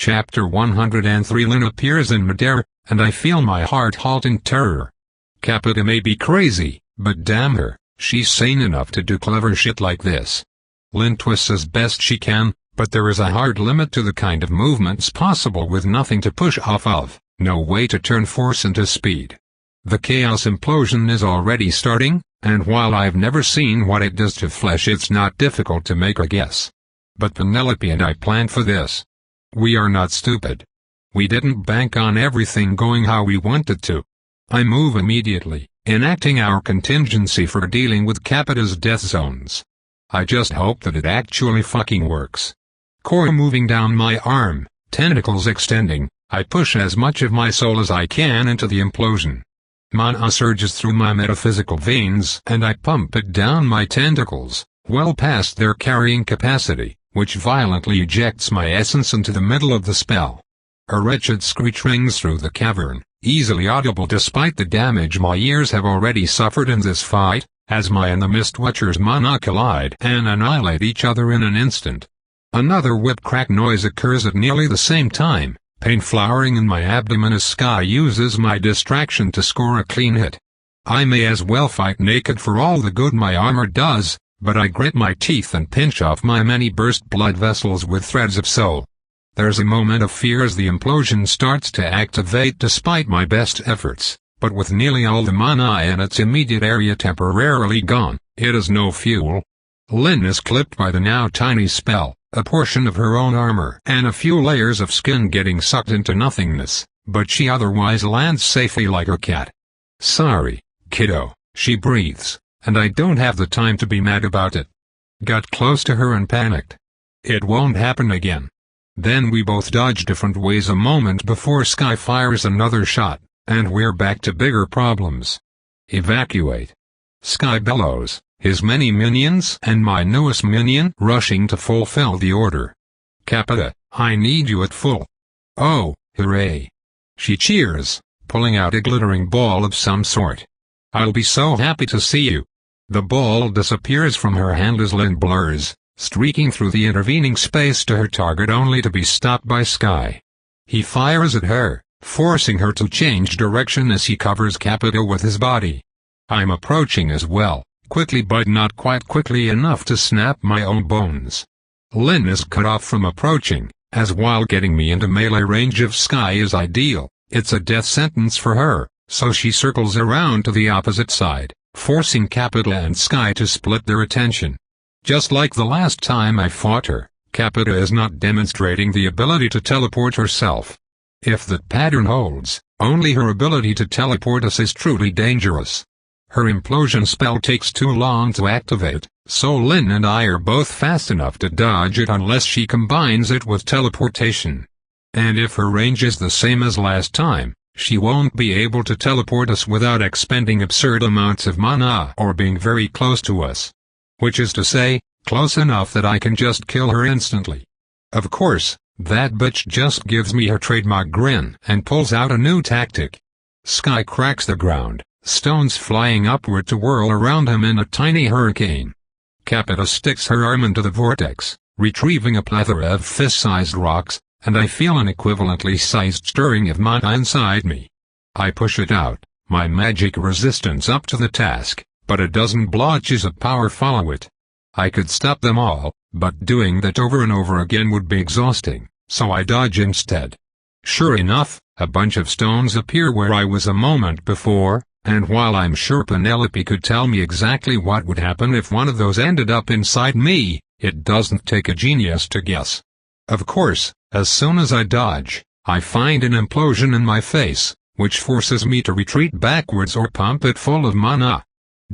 Chapter 103. Lynn appears in midair, and I feel my heart halt in terror. Capita may be crazy, but damn her, she's sane enough to do clever shit like this. Lynn twists as best she can, but there is a hard limit to the kind of movements possible with nothing to push off of, no way to turn force into speed. The chaos implosion is already starting, and while I've never seen what it does to flesh, it's not difficult to make a guess. But Penelope and I planned for this. We are not stupid. We didn't bank on everything going how we wanted to. I move immediately, enacting our contingency for dealing with Capita's death zones. I just hope that it actually fucking works. Core moving down my arm, tentacles extending, I push as much of my soul as I can into the implosion. Mana surges through my metaphysical veins and I pump it down my tentacles, well past their carrying capacity, which violently ejects my essence into the middle of the spell. A wretched screech rings through the cavern, easily audible despite the damage my ears have already suffered in this fight, as my and the Mistwatcher's mana collide and annihilate each other in an instant. Another whip-crack noise occurs at nearly the same time, pain flowering in my abdomen as Sky uses my distraction to score a clean hit. I may as well fight naked for all the good my armor does, but I grit my teeth and pinch off my many burst blood vessels with threads of soul. There's a moment of fear as the implosion starts to activate despite my best efforts, but with nearly all the mana in its immediate area temporarily gone, it is no fuel. Lynn is clipped by the now tiny spell, a portion of her own armor and a few layers of skin getting sucked into nothingness, but she otherwise lands safely like a cat. Sorry, kiddo, she breathes, and I don't have the time to be mad about it. Got close to her and panicked. It won't happen again. Then we both dodge different ways a moment before Sky fires another shot, and we're back to bigger problems. Evacuate. Sky bellows, his many minions and my newest minion rushing to fulfill the order. Capita, I need you at full. Oh, hooray. She cheers, pulling out a glittering ball of some sort. I'll be so happy to see you. The ball disappears from her hand as Lynn blurs, streaking through the intervening space to her target only to be stopped by Sky. He fires at her, forcing her to change direction as he covers Capita with his body. I'm approaching as well, quickly but not quite quickly enough to snap my own bones. Lynn is cut off from approaching, as while getting me into melee range of Sky is ideal, it's a death sentence for her, so she circles around to the opposite side, forcing Capita and Sky to split their attention. Just like the last time I fought her, Capita is not demonstrating the ability to teleport herself. If that pattern holds, only her ability to teleport us is truly dangerous. Her implosion spell takes too long to activate, so Lynn and I are both fast enough to dodge it unless she combines it with teleportation. And if her range is the same as last time, she won't be able to teleport us without expending absurd amounts of mana or being very close to us. Which is to say, close enough that I can just kill her instantly. Of course, that bitch just gives me her trademark grin and pulls out a new tactic. Sky cracks the ground, stones flying upward to whirl around him in a tiny hurricane. Capita sticks her arm into the vortex, retrieving a plethora of fist-sized rocks, and I feel an equivalently sized stirring of mana inside me. I push it out, my magic resistance up to the task, but a dozen blotches of power follow it. I could stop them all, but doing that over and over again would be exhausting, so I dodge instead. Sure enough, a bunch of stones appear where I was a moment before, and while I'm sure Penelope could tell me exactly what would happen if one of those ended up inside me, it doesn't take a genius to guess. Of course, as soon as I dodge, I find an implosion in my face, which forces me to retreat backwards or pump it full of mana.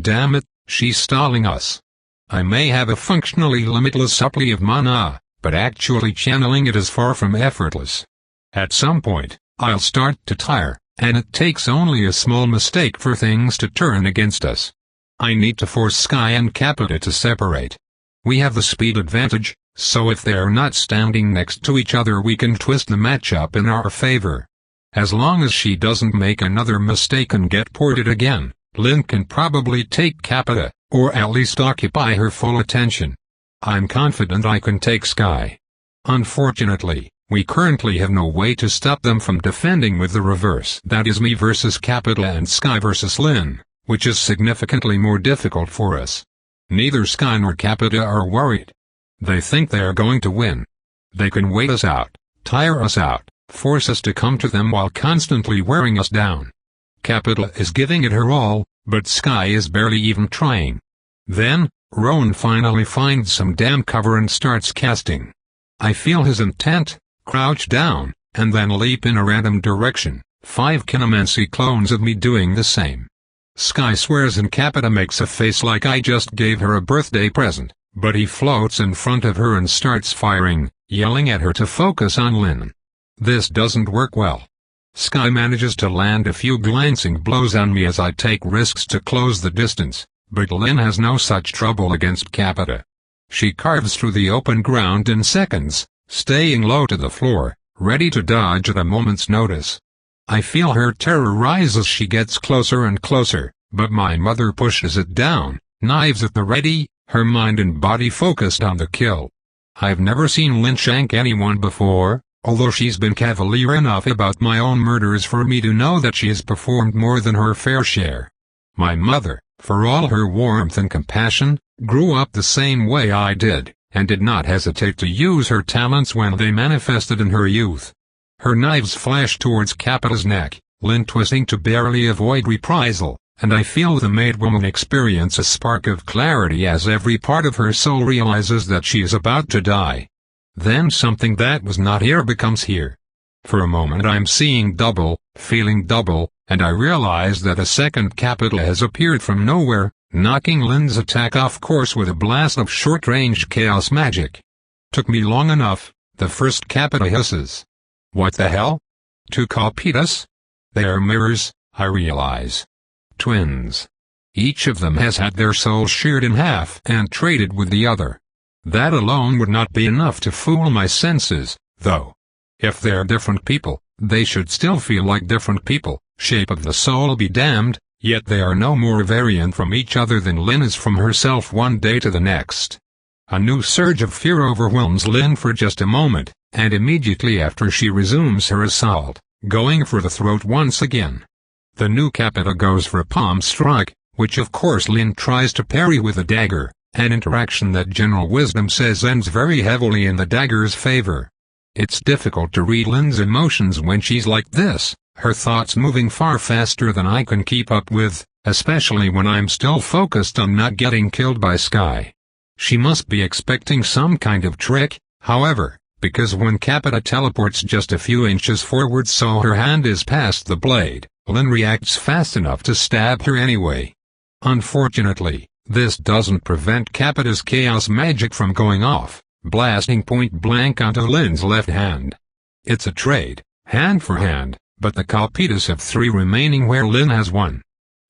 Damn it, she's stalling us. I may have a functionally limitless supply of mana, but actually channeling it is far from effortless. At some point, I'll start to tire, and it takes only a small mistake for things to turn against us. I need to force Sky and Capita to separate. We have the speed advantage, so if they're not standing next to each other we can twist the matchup in our favor. As long as she doesn't make another mistake and get ported again, Lynn can probably take Capita, or at least occupy her full attention. I'm confident I can take Sky. Unfortunately, We currently have no way to stop them from defending with the reverse. That is me versus Capita and Sky versus Lynn, which is significantly more difficult for us. Neither Sky nor Capita are worried. They think they are going to win. They can wait us out, tire us out, force us to come to them while constantly wearing us down. Capita is giving it her all, but Sky is barely even trying. Then, Rowan finally finds some damn cover and starts casting. I feel his intent, crouch down, and then leap in a random direction, 5 Kinemancy clones of me doing the same. Sky swears and Capita makes a face like I just gave her a birthday present, but he floats in front of her and starts firing, yelling at her to focus on Lynn. This doesn't work well. Sky manages to land a few glancing blows on me as I take risks to close the distance, but Lynn has no such trouble against Capita. She carves through the open ground in seconds, staying low to the floor, ready to dodge at a moment's notice. I feel her terror rise as she gets closer and closer, but my mother pushes it down, knives at the ready, her mind and body focused on the kill. I've never seen Lynn shank anyone before, although she's been cavalier enough about my own murders for me to know that she has performed more than her fair share. My mother, for all her warmth and compassion, grew up the same way I did, and did not hesitate to use her talents when they manifested in her youth. Her knives flash towards Capita's neck, Lynn twisting to barely avoid reprisal, and I feel the maidwoman experience a spark of clarity as every part of her soul realizes that she is about to die. Then something that was not here becomes here. For a moment I'm seeing double, feeling double, and I realize that a second Capita has appeared from nowhere, knocking Lynn's attack off course with a blast of short-range chaos magic. Took me long enough, the first Capita hisses. What the hell? 2 Capitas? They are mirrors, I realize. Twins. Each of them has had their soul sheared in half and traded with the other. That alone would not be enough to fool my senses, though. If they're different people, they should still feel like different people, shape of the soul be damned, yet they are no more variant from each other than Lynn is from herself one day to the next. A new surge of fear overwhelms Lynn for just a moment, and immediately after she resumes her assault, going for the throat once again. The new Capita goes for a palm strike, which of course Lynn tries to parry with a dagger, an interaction that general wisdom says ends very heavily in the dagger's favor. It's difficult to read Lynn's emotions when she's like this, her thoughts moving far faster than I can keep up with, especially when I'm still focused on not getting killed by Sky. She must be expecting some kind of trick, however, because when Capita teleports just a few inches forward so her hand is past the blade, Lynn reacts fast enough to stab her anyway. Unfortunately, this doesn't prevent Capita's chaos magic from going off, blasting point blank onto Lynn's left hand. It's a trade, hand for hand, but the Capitas have 3 remaining where Lynn has 1.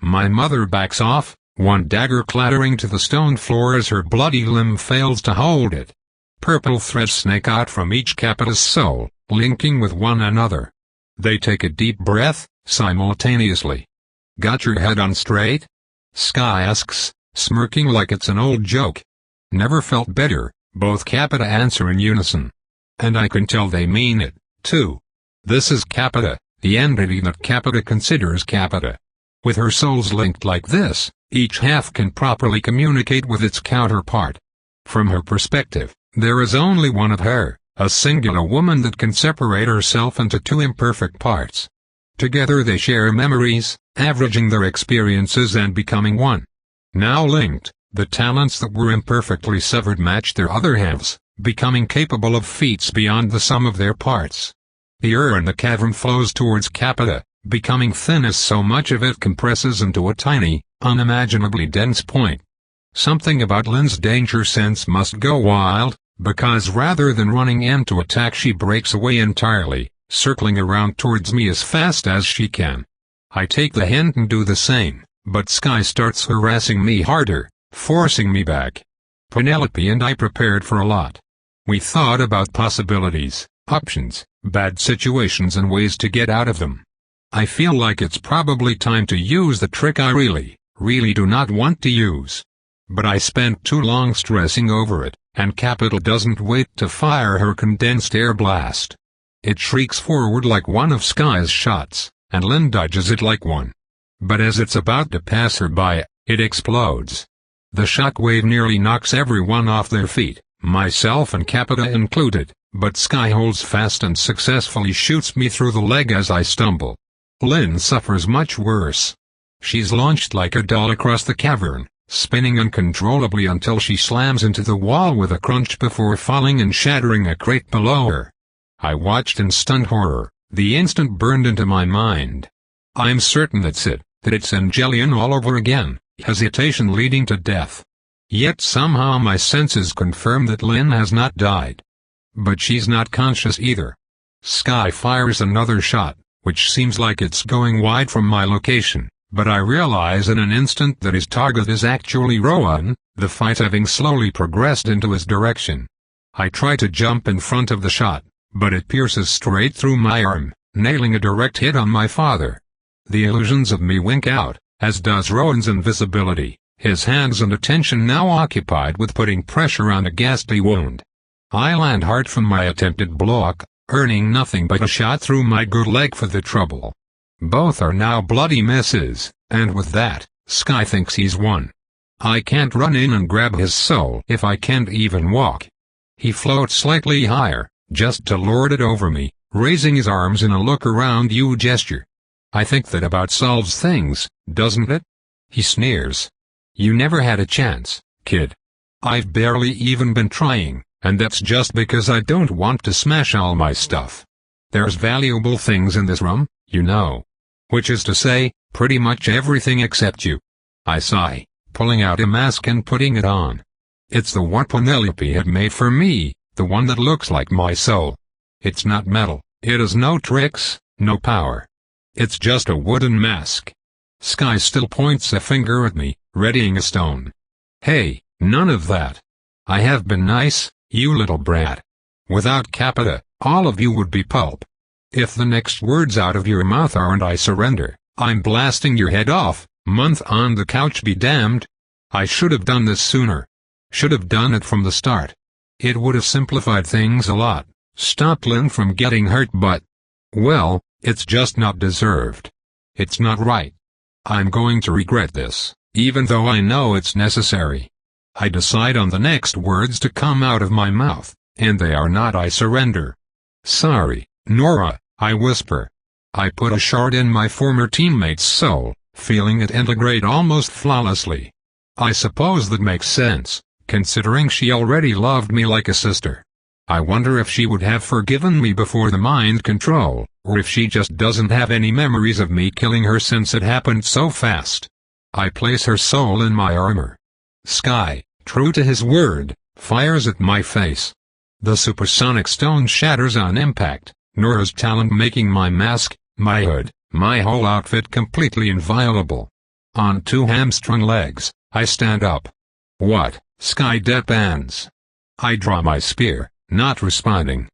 My mother backs off, one dagger clattering to the stone floor as her bloody limb fails to hold it. Purple threads snake out from each Capita's soul, linking with one another. They take a deep breath, simultaneously. Got your head on straight? Sky asks, smirking like it's an old joke. Never felt better, both Capita answer in unison. And I can tell they mean it, too. This is Capita, the entity that Capita considers Capita. With her souls linked like this, each half can properly communicate with its counterpart. From her perspective, there is only one of her, a singular woman that can separate herself into 2 imperfect parts. Together they share memories, averaging their experiences and becoming one. Now linked, the talents that were imperfectly severed match their other halves, becoming capable of feats beyond the sum of their parts. The air in the cavern flows towards Capita, becoming thin as so much of it compresses into a tiny, unimaginably dense point. Something about Lynn's danger sense must go wild, because rather than running in to attack she breaks away entirely, circling around towards me as fast as she can. I take the hint and do the same, but Sky starts harassing me harder, forcing me back. Penelope and I prepared for a lot. We thought about possibilities, options, bad situations and ways to get out of them. I feel like it's probably time to use the trick I really do not want to use. But I spent too long stressing over it, and Capita doesn't wait to fire her condensed air blast. It shrieks forward like one of Sky's shots, and Lynn dodges it like one. But as it's about to pass her by, it explodes. The shockwave nearly knocks everyone off their feet, myself and Capita included, but Sky holds fast and successfully shoots me through the leg as I stumble. Lynn suffers much worse. She's launched like a doll across the cavern, spinning uncontrollably until she slams into the wall with a crunch before falling and shattering a crate below her. I watched in stunned horror. The instant burned into my mind. I'm certain that's it, that it's Angelian all over again, hesitation leading to death. Yet somehow my senses confirm that Lynn has not died. But she's not conscious either. Sky fires another shot, which seems like it's going wide from my location, but I realize in an instant that his target is actually Rowan, the fight having slowly progressed into his direction. I try to jump in front of the shot, but it pierces straight through my arm, nailing a direct hit on my father. The illusions of me wink out, as does Rowan's invisibility, his hands and attention now occupied with putting pressure on a ghastly wound. I land hard from my attempted block, earning nothing but a shot through my good leg for the trouble. Both are now bloody misses, and with that, Sky thinks he's won. I can't run in and grab his soul if I can't even walk. He floats slightly higher, just to lord it over me, raising his arms in a look-around-you gesture. I think that about solves things, doesn't it? He sneers. You never had a chance, kid. I've barely even been trying, and that's just because I don't want to smash all my stuff. There's valuable things in this room, you know. Which is to say, pretty much everything except you. I sigh, pulling out a mask and putting it on. It's the one Penelope had made for me, the one that looks like my soul. It's not metal, it has no tricks, no power. It's just a wooden mask. Sky still points a finger at me, readying a stone. Hey, none of that. I have been nice, you little brat. Without Capita, all of you would be pulp. If the next words out of your mouth aren't I surrender, I'm blasting your head off, month on the couch be damned. I should have done this sooner. Should have done it from the start. It would have simplified things a lot, stopped Lynn from getting hurt but, well, it's just not deserved. It's not right. I'm going to regret this, even though I know it's necessary. I decide on the next words to come out of my mouth, and they are not I surrender. Sorry, Nora, I whisper. I put a shard in my former teammate's soul, feeling it integrate almost flawlessly. I suppose that makes sense, considering she already loved me like a sister. I wonder if she would have forgiven me before the mind control, or if she just doesn't have any memories of me killing her since it happened so fast. I place her soul in my armor. Sky, true to his word, fires at my face. The supersonic stone shatters on impact, Nora's talent making my mask, my hood, my whole outfit completely inviolable. On two hamstrung legs, I stand up. What? Sky deadpans. I draw my spear, not responding.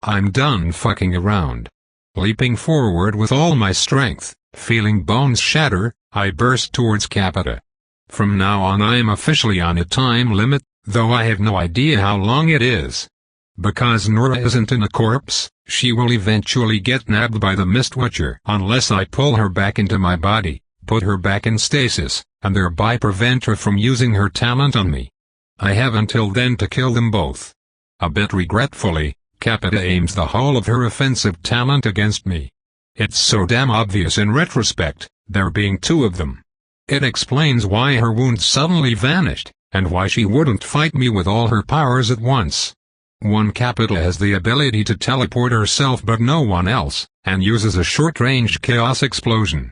I'm done fucking around. Leaping forward with all my strength, feeling bones shatter, I burst towards Capita. From now on I am officially on a time limit, though I have no idea how long it is. Because Nora isn't in a corpse, she will eventually get nabbed by the Mistwatcher unless I pull her back into my body, put her back in stasis, and thereby prevent her from using her talent on me. I have until then to kill them both. A bit regretfully, Capita aims the whole of her offensive talent against me. It's so damn obvious in retrospect, there being two of them. It explains why her wounds suddenly vanished, and why she wouldn't fight me with all her powers at once. One Capita has the ability to teleport herself but no one else, and uses a short-range chaos explosion.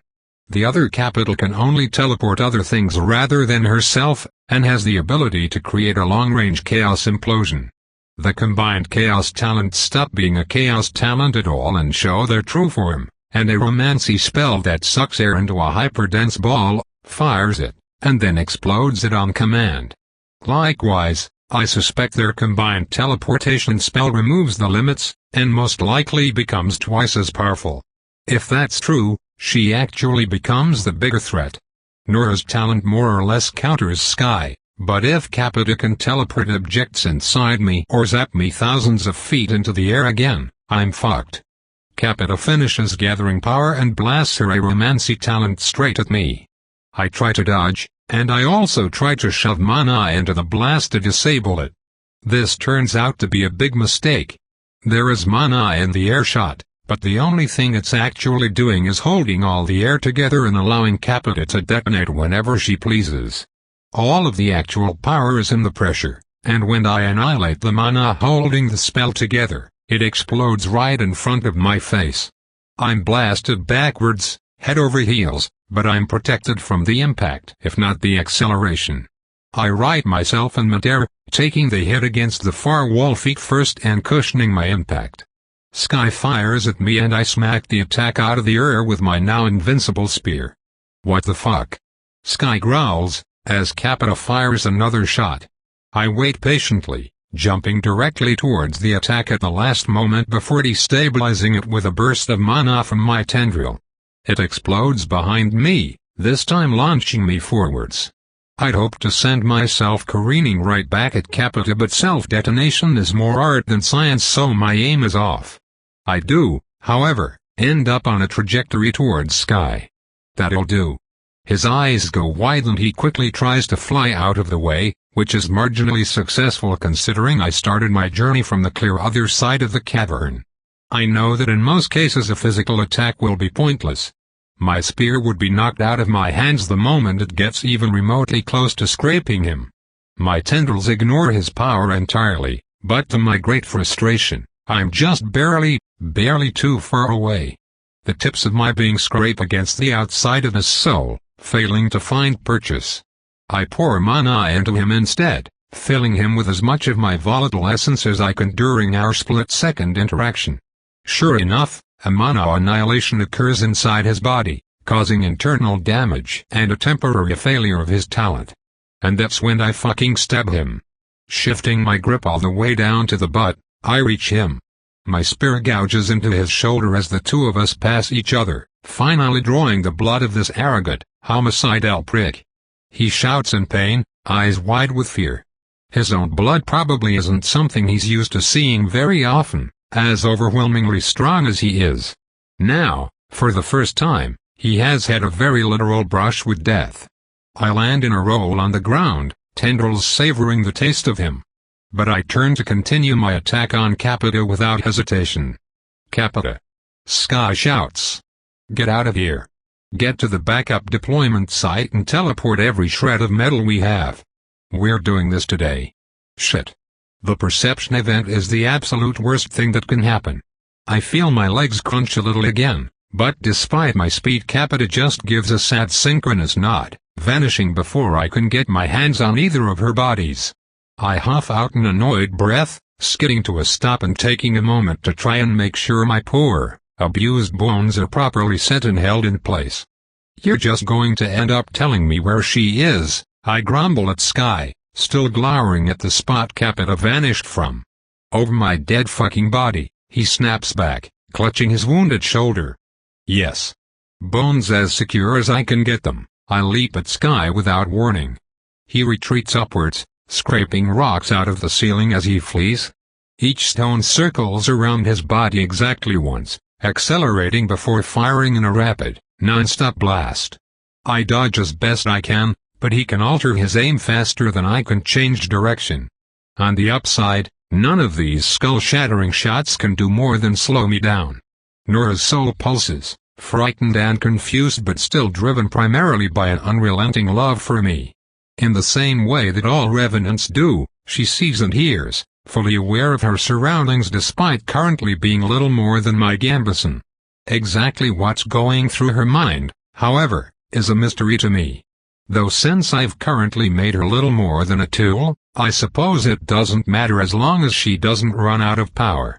The other Capita can only teleport other things rather than herself, and has the ability to create a long-range chaos implosion. The combined chaos talents stop being a chaos talent at all and show their true form, and a romancy spell that sucks air into a hyperdense ball, fires it, and then explodes it on command. Likewise, I suspect their combined teleportation spell removes the limits, and most likely becomes twice as powerful. If that's true, she actually becomes the bigger threat. Nora's talent more or less counters Sky, but if Capita can teleport objects inside me or zap me thousands of feet into the air again, I'm fucked. Capita finishes gathering power and blasts her aeromancy talent straight at me. I try to dodge, and I also try to shove mana into the blast to disable it. This turns out to be a big mistake. There is mana in the air shot, but the only thing it's actually doing is holding all the air together and allowing Capita to detonate whenever she pleases. All of the actual power is in the pressure, and when I annihilate the mana holding the spell together, it explodes right in front of my face. I'm blasted backwards, head over heels, but I'm protected from the impact, if not the acceleration. I right myself in midair, taking the hit against the far wall feet first and cushioning my impact. Sky fires at me and I smack the attack out of the air with my now invincible spear. What the fuck? Sky growls, as Capita fires another shot. I wait patiently, jumping directly towards the attack at the last moment before destabilizing it with a burst of mana from my tendril. It explodes behind me, this time launching me forwards. I'd hoped to send myself careening right back at Capita, but self-detonation is more art than science, so my aim is off. I do, however, end up on a trajectory towards Sky. That'll do. His eyes go wide and he quickly tries to fly out of the way, which is marginally successful considering I started my journey from the clear other side of the cavern. I know that in most cases a physical attack will be pointless. My spear would be knocked out of my hands the moment it gets even remotely close to scraping him. My tendrils ignore his power entirely, but to my great frustration, I'm just barely too far away. The tips of my being scrape against the outside of his soul, failing to find purchase. I pour mana into him instead, filling him with as much of my volatile essence as I can during our split-second interaction. Sure enough, a mana annihilation occurs inside his body, causing internal damage and a temporary failure of his talent. And that's when I fucking stab him. Shifting my grip all the way down to the butt, I reach him. My spear gouges into his shoulder as the two of us pass each other, finally drawing the blood of this arrogant, homicidal prick. He shouts in pain, eyes wide with fear. His own blood probably isn't something he's used to seeing very often, as overwhelmingly strong as he is. Now, for the first time, he has had a very literal brush with death. I land in a roll on the ground, tendrils savoring the taste of him. But I turn to continue my attack on Capita without hesitation. Capita. Sky shouts. Get out of here. Get to the backup deployment site and teleport every shred of metal we have. We're doing this today. Shit. The perception event is the absolute worst thing that can happen. I feel my legs crunch a little again, but despite my speed, Capita just gives a sad synchronous nod, vanishing before I can get my hands on either of her bodies. I huff out an annoyed breath, skidding to a stop and taking a moment to try and make sure my poor, abused bones are properly set and held in place. You're just going to end up telling me where she is, I grumble at Sky, still glowering at the spot Capita vanished from. Over my dead fucking body, he snaps back, clutching his wounded shoulder. Yes. Bones as secure as I can get them, I leap at Sky without warning. He retreats upwards, scraping rocks out of the ceiling as he flees. Each stone circles around his body exactly once, accelerating before firing in a rapid, non-stop blast. I dodge as best I can, but he can alter his aim faster than I can change direction. On the upside, none of these skull-shattering shots can do more than slow me down. Nor his soul pulses, frightened and confused but still driven primarily by an unrelenting love for me. In the same way that all revenants do, she sees and hears, fully aware of her surroundings despite currently being little more than my Gambison. Exactly what's going through her mind, however, is a mystery to me. Though since I've currently made her little more than a tool, I suppose it doesn't matter as long as she doesn't run out of power.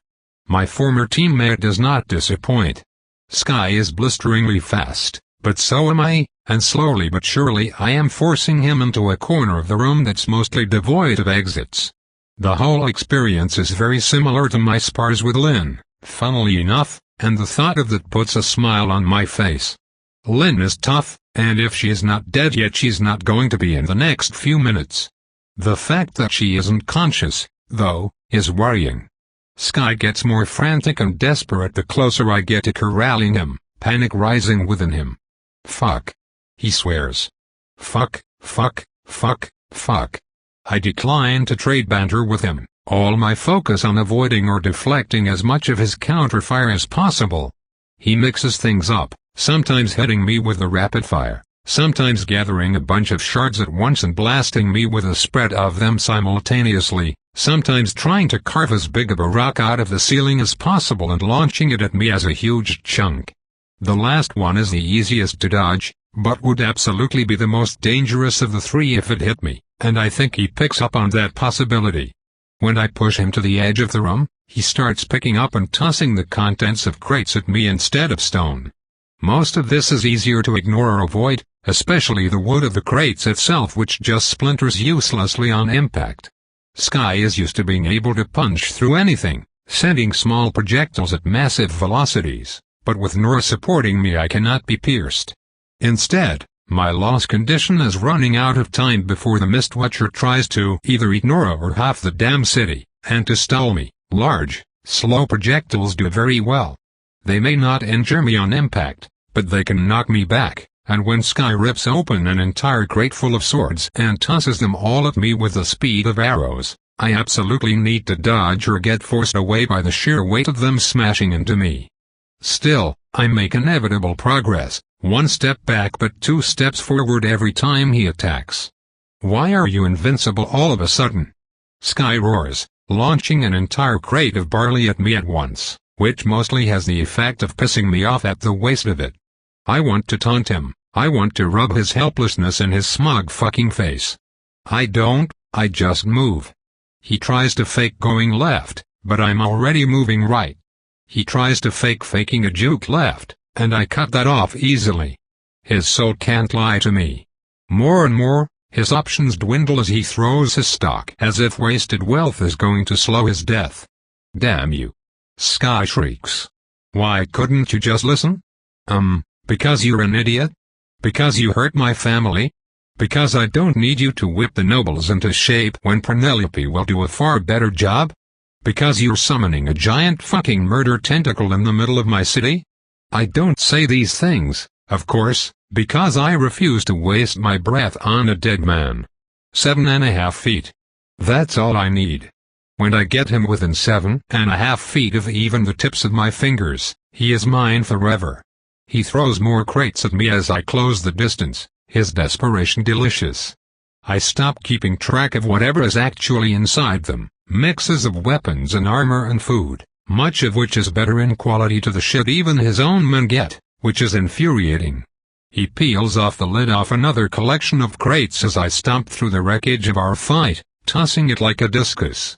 My former teammate does not disappoint. Sky is blisteringly fast, but so am I, and slowly but surely I am forcing him into a corner of the room that's mostly devoid of exits. The whole experience is very similar to my spars with Lynn, funnily enough, and the thought of that puts a smile on my face. Lynn is tough, and if she is not dead yet, she's not going to be in the next few minutes. The fact that she isn't conscious, though, is worrying. Sky gets more frantic and desperate the closer I get to corralling him, panic rising within him. Fuck. He swears. Fuck, fuck, fuck, fuck. I decline to trade banter with him, all my focus on avoiding or deflecting as much of his counterfire as possible. He mixes things up, sometimes hitting me with a rapid fire, sometimes gathering a bunch of shards at once and blasting me with a spread of them simultaneously, sometimes trying to carve as big of a rock out of the ceiling as possible and launching it at me as a huge chunk. The last one is the easiest to dodge, but would absolutely be the most dangerous of the three if it hit me, and I think he picks up on that possibility. When I push him to the edge of the room, he starts picking up and tossing the contents of crates at me instead of stone. Most of this is easier to ignore or avoid, especially the wood of the crates itself, which just splinters uselessly on impact. Sky is used to being able to punch through anything, sending small projectiles at massive velocities, but with Nora supporting me I cannot be pierced. Instead, my lost condition is running out of time before the Mistwatcher tries to either eat Nora or half the damn city, and to stall me. Large, slow projectiles do very well. They may not injure me on impact, but they can knock me back, and when Sky rips open an entire crate full of swords and tosses them all at me with the speed of arrows, I absolutely need to dodge or get forced away by the sheer weight of them smashing into me. Still, I make inevitable progress, one step back but two steps forward every time he attacks. Why are you invincible all of a sudden? Sky roars, launching an entire crate of barley at me at once, which mostly has the effect of pissing me off at the waste of it. I want to taunt him, I want to rub his helplessness in his smug fucking face. I don't, I just move. He tries to fake going left, but I'm already moving right. He tries to faking a juke left, and I cut that off easily. His soul can't lie to me. More and more, his options dwindle as he throws his stock as if wasted wealth is going to slow his death. Damn you. Sky shrieks. Why couldn't you just listen? Because you're an idiot? Because you hurt my family? Because I don't need you to whip the nobles into shape when Penelope will do a far better job? Because you're summoning a giant fucking murder tentacle in the middle of my city? I don't say these things, of course, because I refuse to waste my breath on a dead man. 7.5 feet. That's all I need. When I get him within 7.5 feet of even the tips of my fingers, he is mine forever. He throws more crates at me as I close the distance, his desperation delicious. I stop keeping track of whatever is actually inside them, mixes of weapons and armor and food, much of which is better in quality to the shit even his own men get, which is infuriating. He peels off the lid off another collection of crates as I stomp through the wreckage of our fight, tossing it like a discus.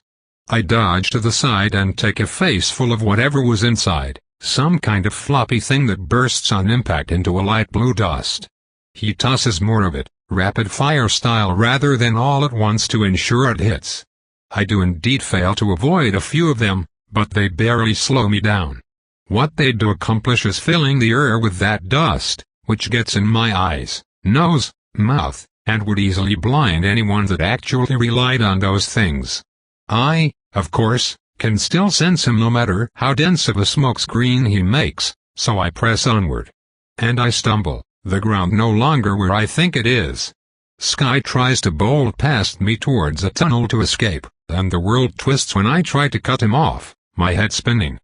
I dodge to the side and take a face full of whatever was inside, some kind of floppy thing that bursts on impact into a light blue dust. He tosses more of it, rapid-fire style rather than all at once to ensure it hits. I do indeed fail to avoid a few of them, but they barely slow me down. What they do accomplish is filling the air with that dust, which gets in my eyes, nose, mouth, and would easily blind anyone that actually relied on those things. I, of course, can still sense him no matter how dense of a smokescreen he makes, so I press onward. And I stumble, the ground no longer where I think it is. Sky tries to bolt past me towards a tunnel to escape, and the world twists when I try to cut him off, my head spinning.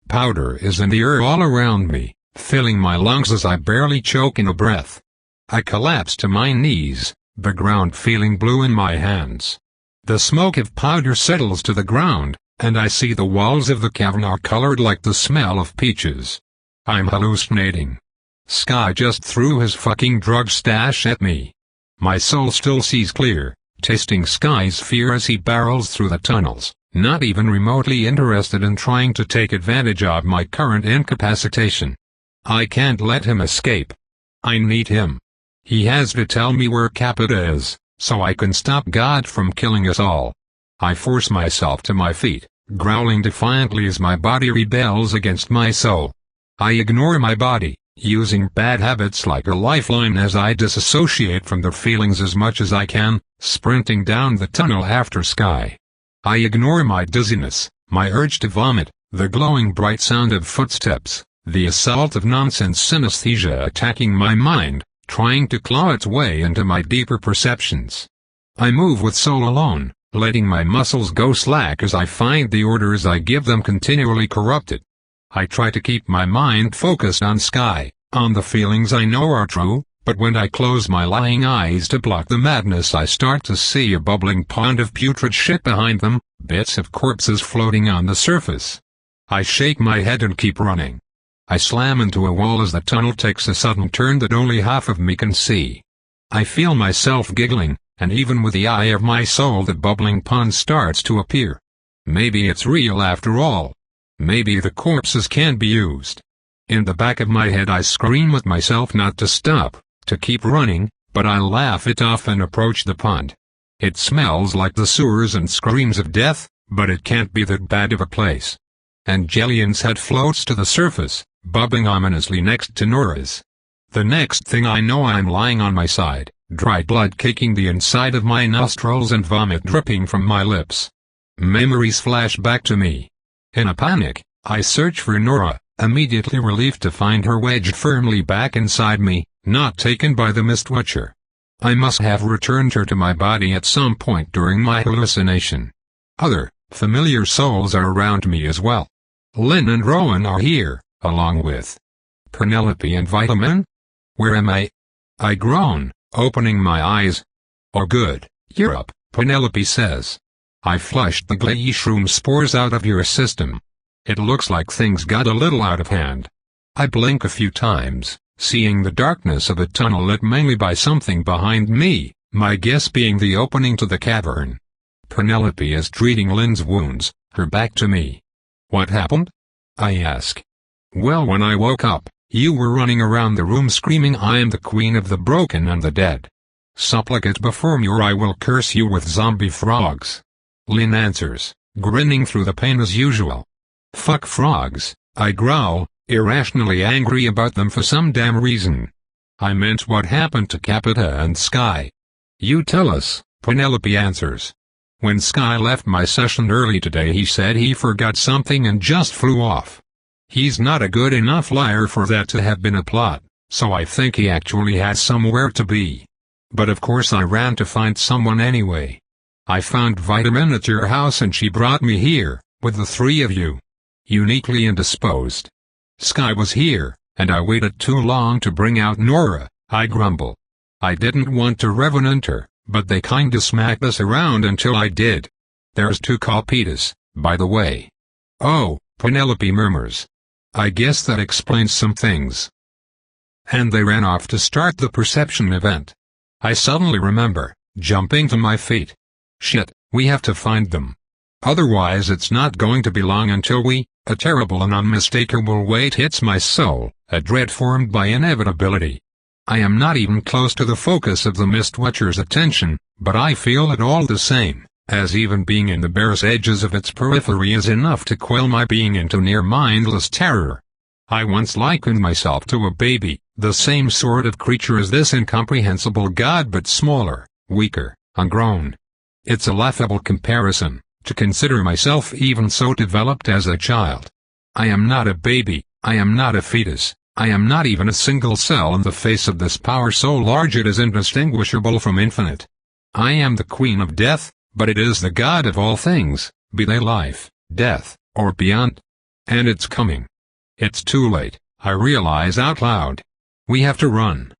Powder is in the air all around me, filling my lungs as I barely choke in a breath. I collapse to my knees, the ground feeling blue in my hands. The smoke of powder settles to the ground, and I see the walls of the cavern are colored like the smell of peaches. I'm hallucinating. Sky just threw his fucking drug stash at me. My soul still sees clear, tasting Sky's fear as he barrels through the tunnels, not even remotely interested in trying to take advantage of my current incapacitation. I can't let him escape. I need him. He has to tell me where Capita is, so I can stop God from killing us all. I force myself to my feet, growling defiantly as my body rebels against my soul. I ignore my body, using bad habits like a lifeline as I disassociate from their feelings as much as I can, sprinting down the tunnel after Sky. I ignore my dizziness, my urge to vomit, the glowing bright sound of footsteps, the assault of nonsense synesthesia attacking my mind, trying to claw its way into my deeper perceptions. I move with soul alone, letting my muscles go slack as I find the orders I give them continually corrupted. I try to keep my mind focused on Sky, on the feelings I know are true, but when I close my lying eyes to block the madness I start to see a bubbling pond of putrid shit behind them, bits of corpses floating on the surface. I shake my head and keep running. I slam into a wall as the tunnel takes a sudden turn that only half of me can see. I feel myself giggling, and even with the eye of my soul the bubbling pond starts to appear. Maybe it's real after all. Maybe the corpses can be used. In the back of my head I scream at myself not to stop, to keep running, but I laugh it off and approach the pond. It smells like the sewers and screams of death, but it can't be that bad of a place. Angelion's head floats to the surface, bubbling ominously next to Nora's. The next thing I know I'm lying on my side, dry blood caking the inside of my nostrils and vomit dripping from my lips. Memories flash back to me. In a panic, I search for Nora, immediately relieved to find her wedged firmly back inside me, not taken by the Mistwatcher. I must have returned her to my body at some point during my hallucination. Other, familiar souls are around me as well. Lynn and Rowan are here, along with Penelope and Vitamin. Where am I? I groan, opening my eyes. Oh good, you're up, Penelope says. I flushed the Gleichroom spores out of your system. It looks like things got a little out of hand. I blink a few times, seeing the darkness of a tunnel lit mainly by something behind me, my guess being the opening to the cavern. Penelope is treating Lynn's wounds, her back to me. What happened? I ask. Well, when I woke up, you were running around the room screaming I am the queen of the broken and the dead. Supplicate before me or I will curse you with zombie frogs. Lynn answers, grinning through the pain as usual. Fuck frogs, I growl, irrationally angry about them for some damn reason. I meant what happened to Capita and Sky. You tell us, Penelope answers. When Sky left my session early today he said he forgot something and just flew off. He's not a good enough liar for that to have been a plot, so I think he actually had somewhere to be. But of course I ran to find someone anyway. I found Vitamin at your house and she brought me here, with the three of you. Uniquely indisposed. Sky was here, and I waited too long to bring out Nora, I grumble. I didn't want to revenant her, but they kinda smacked us around until I did. There's two Calpetas, by the way. Oh, Penelope murmurs. I guess that explains some things. And they ran off to start the perception event. I suddenly remember, jumping to my feet. Shit, we have to find them. Otherwise it's not going to be long until a terrible and unmistakable weight hits my soul, a dread formed by inevitability. I am not even close to the focus of the Mistwatcher's attention, but I feel it all the same, as even being in the barest edges of its periphery is enough to quell my being into near mindless terror. I once likened myself to a baby, the same sort of creature as this incomprehensible god but smaller, weaker, ungrown. It's a laughable comparison, to consider myself even so developed as a child. I am not a baby, I am not a fetus, I am not even a single cell in the face of this power so large it is indistinguishable from infinite. I am the queen of death, but it is the god of all things, be they life, death, or beyond. And it's coming. It's too late, I realize out loud. We have to run.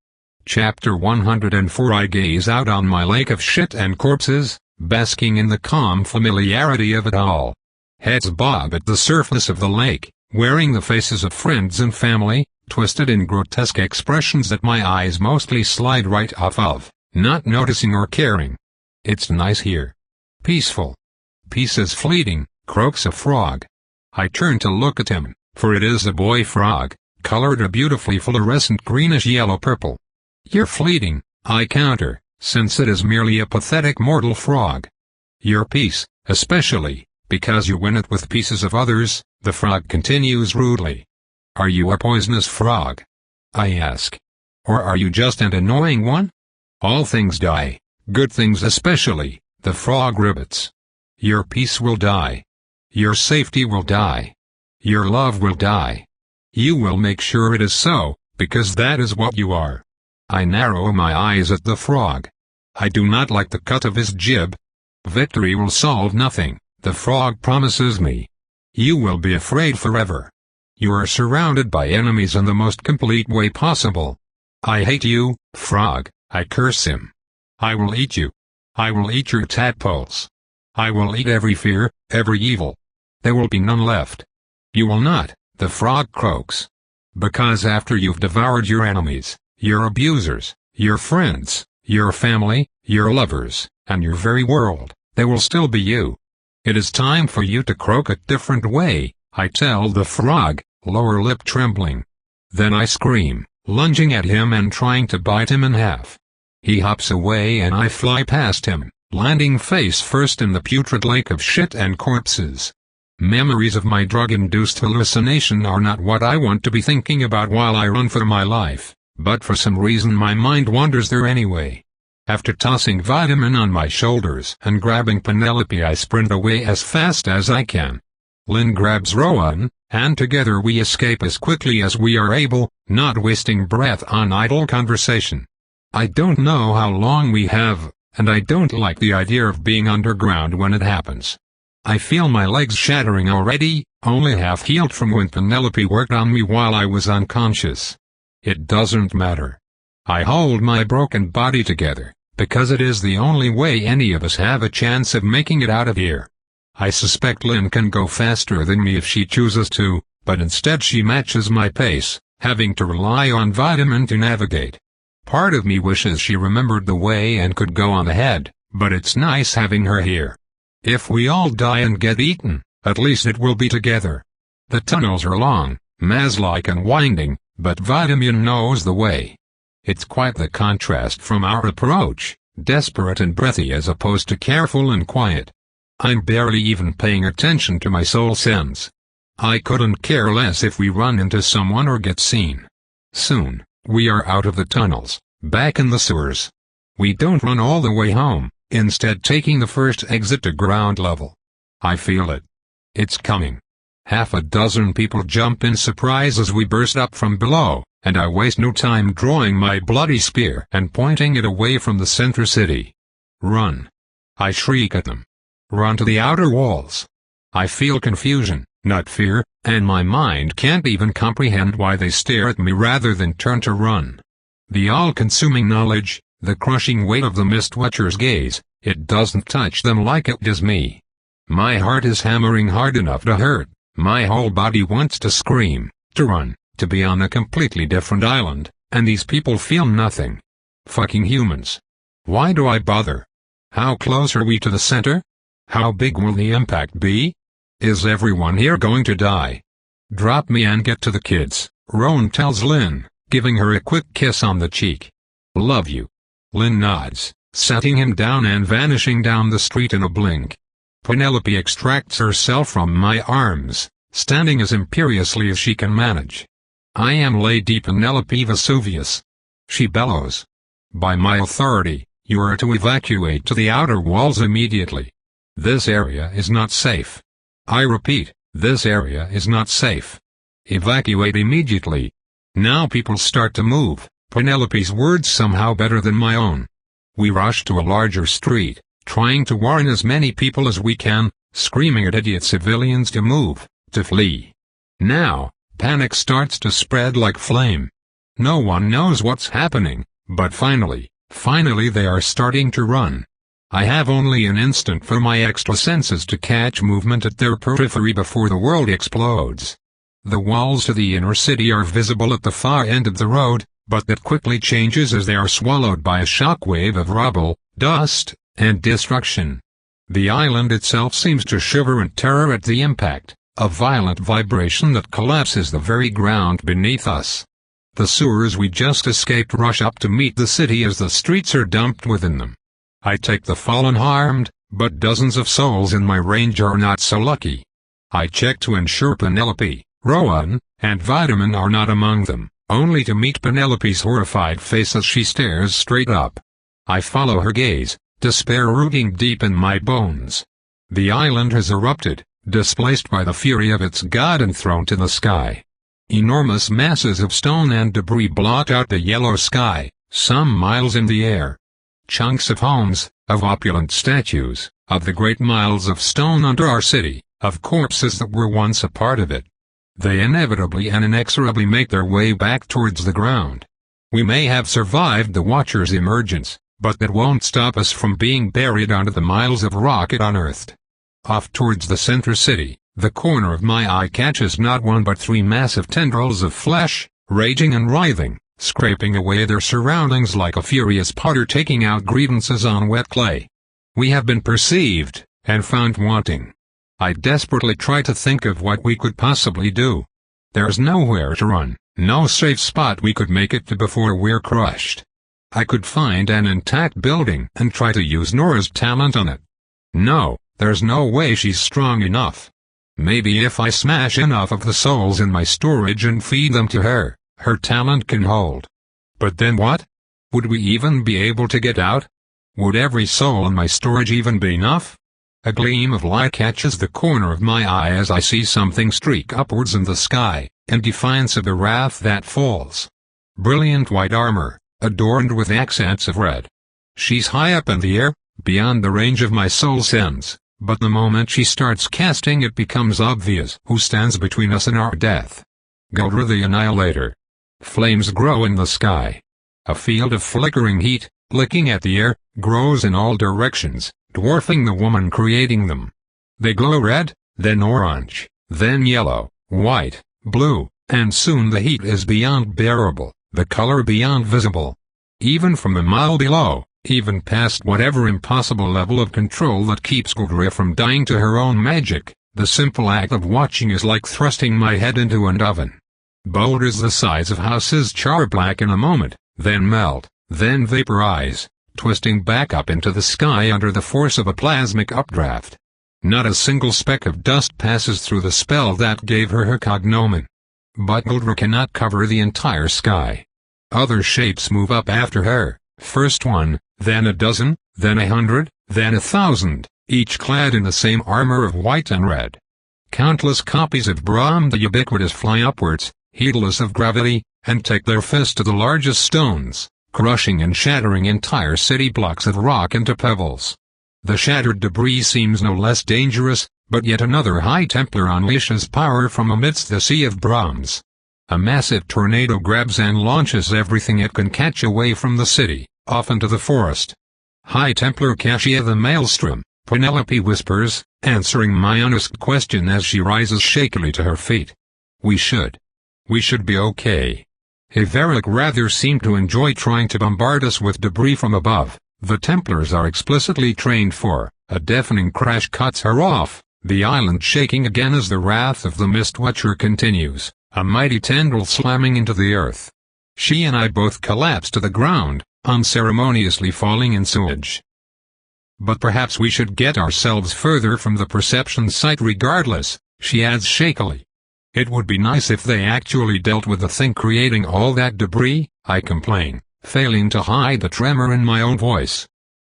Chapter 104 I gaze out on my lake of shit and corpses, basking in the calm familiarity of it all. Heads bob at the surface of the lake, wearing the faces of friends and family, twisted in grotesque expressions that my eyes mostly slide right off of, not noticing or caring. It's nice here. Peaceful. Peace is fleeting, croaks a frog. I turn to look at him, for it is a boy frog, colored a beautifully fluorescent greenish-yellow-purple. You're fleeting, I counter, since it is merely a pathetic mortal frog. Your peace, especially, because you win it with pieces of others, the frog continues rudely. Are you a poisonous frog? I ask. Or are you just an annoying one? All things die, good things especially, the frog ribbits. Your peace will die. Your safety will die. Your love will die. You will make sure it is so, because that is what you are. I narrow my eyes at the frog. I do not like the cut of his jib. Victory will solve nothing, the frog promises me. You will be afraid forever. You are surrounded by enemies in the most complete way possible. I hate you, frog, I curse him. I will eat you. I will eat your tadpoles. I will eat every fear, every evil. There will be none left. You will not, the frog croaks. Because after you've devoured your enemies, your abusers, your friends, your family, your lovers, and your very world, there will still be you. It is time for you to croak a different way, I tell the frog, lower lip trembling. Then I scream, lunging at him and trying to bite him in half. He hops away and I fly past him, landing face first in the putrid lake of shit and corpses. Memories of my drug-induced hallucination are not what I want to be thinking about while I run for my life, but for some reason my mind wanders there anyway. After tossing Vitamin on my shoulders and grabbing Penelope, I sprint away as fast as I can. Lynn grabs Rowan, and together we escape as quickly as we are able, not wasting breath on idle conversation. I don't know how long we have, and I don't like the idea of being underground when it happens. I feel my legs shattering already, only half healed from when Penelope worked on me while I was unconscious. It doesn't matter. I hold my broken body together, because it is the only way any of us have a chance of making it out of here. I suspect Lynn can go faster than me if she chooses to, but instead she matches my pace, having to rely on Vitamin to navigate. Part of me wishes she remembered the way and could go on ahead, but it's nice having her here. If we all die and get eaten, at least it will be together. The tunnels are long, maze-like and winding, but Vitamin knows the way. It's quite the contrast from our approach, desperate and breathy as opposed to careful and quiet. I'm barely even paying attention to my soul sense. I couldn't care less if we run into someone or get seen. Soon, we are out of the tunnels, back in the sewers. We don't run all the way home, instead taking the first exit to ground level. I feel it. It's coming. Half a dozen people jump in surprise as we burst up from below, and I waste no time drawing my bloody spear and pointing it away from the center city. Run. I shriek at them. Run to the outer walls. I feel confusion, not fear, and my mind can't even comprehend why they stare at me rather than turn to run. The all-consuming knowledge, the crushing weight of the Mistwatcher's gaze, it doesn't touch them like it does me. My heart is hammering hard enough to hurt, my whole body wants to scream, to run, to be on a completely different island, and these people feel nothing. Fucking humans. Why do I bother? How close are we to the center? How big will the impact be? Is everyone here going to die? Drop me and get to the kids, Rowan tells Lynn, giving her a quick kiss on the cheek. Love you. Lynn nods, setting him down and vanishing down the street in a blink. Penelope extracts herself from my arms, standing as imperiously as she can manage. I am Lady Penelope Vesuvius. She bellows. By my authority, you are to evacuate to the outer walls immediately. This area is not safe. I repeat, this area is not safe. Evacuate immediately. Now people start to move, Penelope's words somehow better than my own. We rush to a larger street, trying to warn as many people as we can, screaming at idiot civilians to move, to flee. Now, panic starts to spread like flame. No one knows what's happening, but finally they are starting to run. I have only an instant for my extra senses to catch movement at their periphery before the world explodes. The walls to the inner city are visible at the far end of the road, but that quickly changes as they are swallowed by a shockwave of rubble, dust, and destruction. The island itself seems to shiver in terror at the impact, a violent vibration that collapses the very ground beneath us. The sewers we just escaped rush up to meet the city as the streets are dumped within them. I take the fall unharmed, but dozens of souls in my range are not so lucky. I check to ensure Penelope, Rowan, and Vitamin are not among them, only to meet Penelope's horrified face as she stares straight up. I follow her gaze, despair rooting deep in my bones. The island has erupted, displaced by the fury of its god and thrown to the sky. Enormous masses of stone and debris blot out the yellow sky, some miles in the air. Chunks of homes, of opulent statues, of the great miles of stone under our city, of corpses that were once a part of it. They inevitably and inexorably make their way back towards the ground. We may have survived the Watcher's emergence, but that won't stop us from being buried under the miles of rock it unearthed. Off towards the center city, the corner of my eye catches not one but three massive tendrils of flesh, raging and writhing, scraping away their surroundings like a furious potter taking out grievances on wet clay. We have been perceived, and found wanting. I desperately try to think of what we could possibly do. There's nowhere to run, no safe spot we could make it to before we're crushed. I could find an intact building and try to use Nora's talent on it. No, there's no way she's strong enough. Maybe if I smash enough of the souls in my storage and feed them to her, her talent can hold. But then what? Would we even be able to get out? Would every soul in my storage even be enough? A gleam of light catches the corner of my eye as I see something streak upwards in the sky, in defiance of the wrath that falls. Brilliant white armor, adorned with accents of red. She's high up in the air, beyond the range of my soul sense, but the moment she starts casting it becomes obvious who stands between us and our death. Vigor the Annihilator. Flames grow in the sky. A field of flickering heat, licking at the air, grows in all directions, dwarfing the woman creating them. They glow red, then orange, then yellow, white, blue, and soon the heat is beyond bearable, the color beyond visible. Even from a mile below, even past whatever impossible level of control that keeps Vigor from dying to her own magic, the simple act of watching is like thrusting my head into an oven. Boulders the size of houses char black in a moment, then melt, then vaporize, twisting back up into the sky under the force of a plasmic updraft. Not a single speck of dust passes through the spell that gave her her cognomen. But Vigor cannot cover the entire sky. Other shapes move up after her, first one, then a dozen, then 100, then 1,000, each clad in the same armor of white and red. Countless copies of Brahm the Ubiquitous fly upwards, heedless of gravity, and take their fist to the largest stones, crushing and shattering entire city blocks of rock into pebbles. The shattered debris seems no less dangerous, but yet another High Templar unleashes power from amidst the sea of Brahms. A massive tornado grabs and launches everything it can catch away from the city, off into the forest. High Templar Cassia the Maelstrom, Penelope whispers, answering my unasked question as she rises shakily to her feet. We should be okay. Haveric rather seemed to enjoy trying to bombard us with debris from above. The Templars are explicitly trained for. A deafening crash cuts her off, the island shaking again as the wrath of the Mistwatcher continues, a mighty tendril slamming into the earth. She and I both collapse to the ground, unceremoniously falling in sewage. But perhaps we should get ourselves further from the perception site regardless, she adds shakily. It would be nice if they actually dealt with the thing creating all that debris, I complain, failing to hide the tremor in my own voice.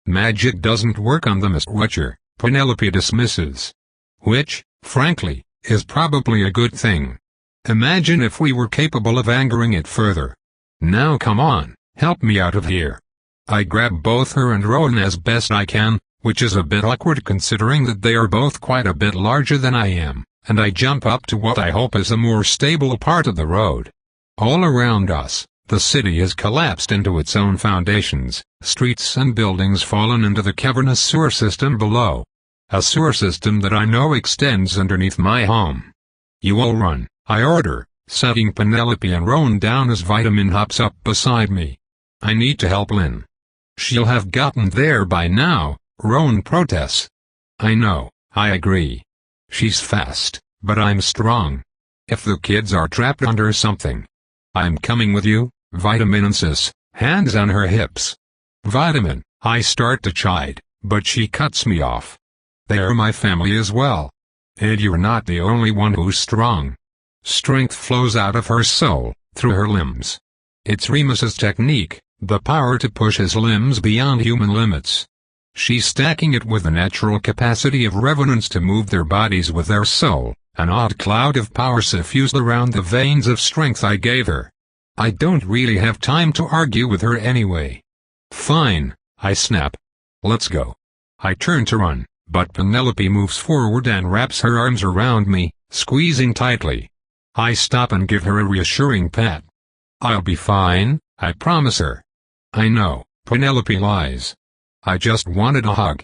Magic doesn't work on the Mistwatcher, Penelope dismisses. Which, frankly, is probably a good thing. Imagine if we were capable of angering it further. Now come on, help me out of here. I grab both her and Rowan as best I can, which is a bit awkward considering that they are both quite a bit larger than I am, and I jump up to what I hope is a more stable part of the road. All around us, the city has collapsed into its own foundations, streets and buildings fallen into the cavernous sewer system below. A sewer system that I know extends underneath my home. You all run, I order, setting Penelope and Rowan down as Vitamin hops up beside me. I need to help Lynn. She'll have gotten there by now, Rowan protests. I know, I agree. She's fast, but I'm strong. If the kids are trapped under something. I'm coming with you, Vitamin insists, hands on her hips. Vitamin, I start to chide, but she cuts me off. They're my family as well. And you're not the only one who's strong. Strength flows out of her soul, through her limbs. It's Remus's technique, the power to push his limbs beyond human limits. She's stacking it with the natural capacity of revenants to move their bodies with their soul, an odd cloud of power suffused around the veins of strength I gave her. I don't really have time to argue with her anyway. Fine, I snap. Let's go. I turn to run, but Penelope moves forward and wraps her arms around me, squeezing tightly. I stop and give her a reassuring pat. I'll be fine, I promise her. I know, Penelope lies. I just wanted a hug.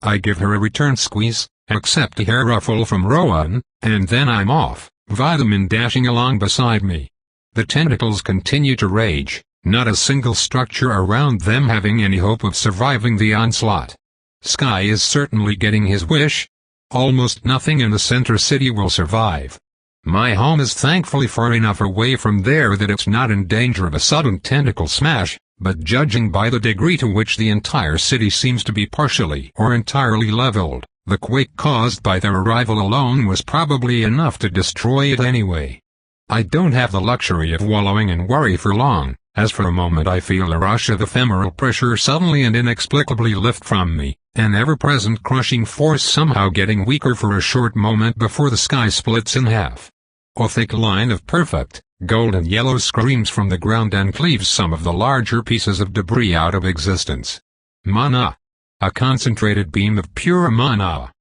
I give her a return squeeze, accept a hair ruffle from Rowan, and then I'm off, Vitamin dashing along beside me. The tentacles continue to rage, not a single structure around them having any hope of surviving the onslaught. Sky is certainly getting his wish. Almost nothing in the center city will survive. My home is thankfully far enough away from there that it's not in danger of a sudden tentacle smash, but judging by the degree to which the entire city seems to be partially or entirely leveled, the quake caused by their arrival alone was probably enough to destroy it anyway. I don't have the luxury of wallowing in worry for long, as for a moment I feel a rush of ephemeral pressure suddenly and inexplicably lift from me, an ever-present crushing force somehow getting weaker for a short moment before the sky splits in half. A thick line of perfect, golden yellow screams from the ground and cleaves some of the larger pieces of debris out of existence. Mana. A concentrated beam of pure mana.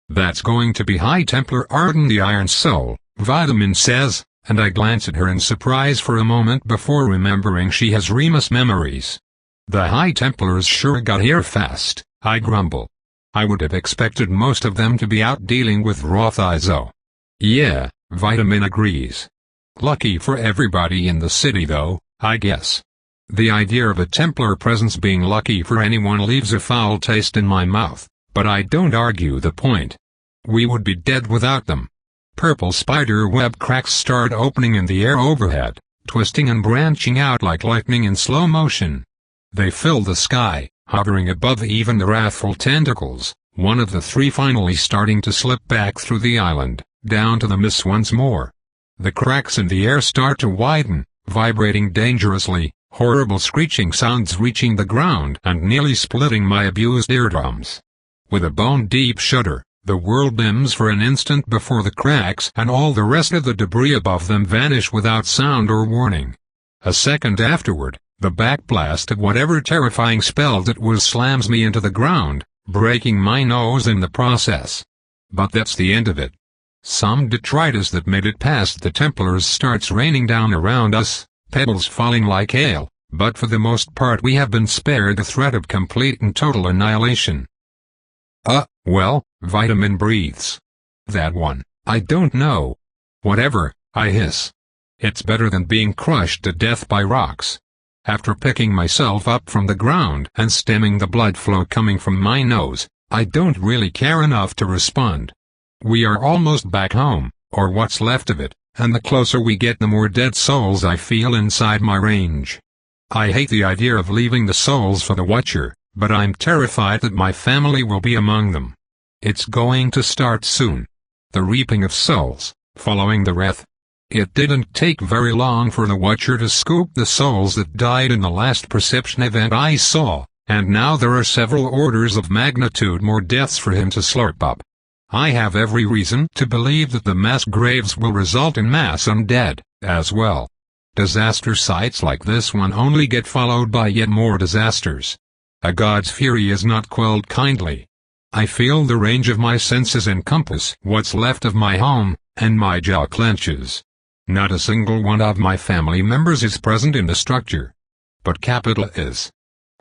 That's going to be High Templar Arden the Iron Soul, Vitamin says, and I glance at her in surprise for a moment before remembering she has Remus memories. The High Templars sure got here fast, I grumble. I would have expected most of them to be out dealing with Roth Izo. Yeah, Vitamin agrees. Lucky for everybody in the city though, I guess. The idea of a Templar presence being lucky for anyone leaves a foul taste in my mouth, but I don't argue the point. We would be dead without them. Purple spider web cracks start opening in the air overhead, twisting and branching out like lightning in slow motion. They fill the sky, hovering above even the wrathful tentacles, one of the three finally starting to slip back through the island, down to the mist once more. The cracks in the air start to widen, vibrating dangerously, horrible screeching sounds reaching the ground and nearly splitting my abused eardrums. With a bone-deep shudder, the world dims for an instant before the cracks and all the rest of the debris above them vanish without sound or warning. A second afterward, the backblast of whatever terrifying spell that was slams me into the ground, breaking my nose in the process. But that's the end of it. Some detritus that made it past the Templars starts raining down around us, pebbles falling like hail, but for the most part we have been spared the threat of complete and total annihilation. Well, Vitamin breathes. That one, I don't know. Whatever, I hiss. It's better than being crushed to death by rocks. After picking myself up from the ground and stemming the blood flow coming from my nose, I don't really care enough to respond. We are almost back home, or what's left of it, and the closer we get the more dead souls I feel inside my range. I hate the idea of leaving the souls for the Watcher, but I'm terrified that my family will be among them. It's going to start soon. The reaping of souls, following the wrath. It didn't take very long for the Watcher to scoop the souls that died in the last perception event I saw, and now there are several orders of magnitude more deaths for him to slurp up. I have every reason to believe that the mass graves will result in mass undead, as well. Disaster sites like this one only get followed by yet more disasters. A god's fury is not quelled kindly. I feel the range of my senses encompass what's left of my home, and my jaw clenches. Not a single one of my family members is present in the structure. But Capita is.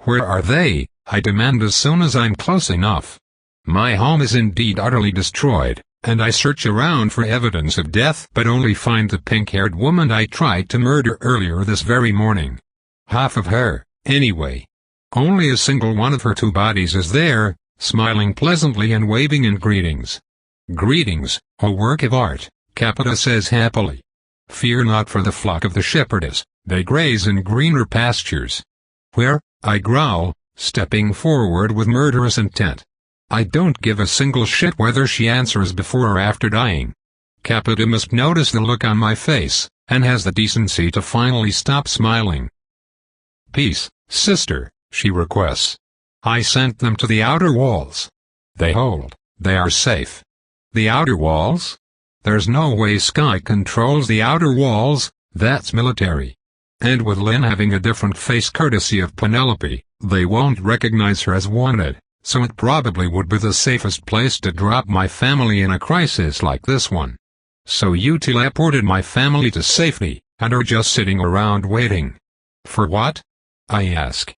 Where are they? I demand as soon as I'm close enough. My home is indeed utterly destroyed, and I search around for evidence of death but only find the pink-haired woman I tried to murder earlier this very morning. Half of her, anyway. Only a single one of her two bodies is there, smiling pleasantly and waving in greetings. Greetings, a work of art, Capita says happily. Fear not for the flock of the shepherdess, they graze in greener pastures. Where? I growl, stepping forward with murderous intent. I don't give a single shit whether she answers before or after dying. Capita must notice the look on my face, and has the decency to finally stop smiling. Peace, sister, she requests. I sent them to the outer walls. They hold. They are safe. The outer walls? There's no way Sky controls the outer walls, that's military. And with Lynn having a different face courtesy of Penelope, they won't recognize her as wanted, so it probably would be the safest place to drop my family in a crisis like this one. So you teleported my family to safety, and are just sitting around waiting. For what? I ask.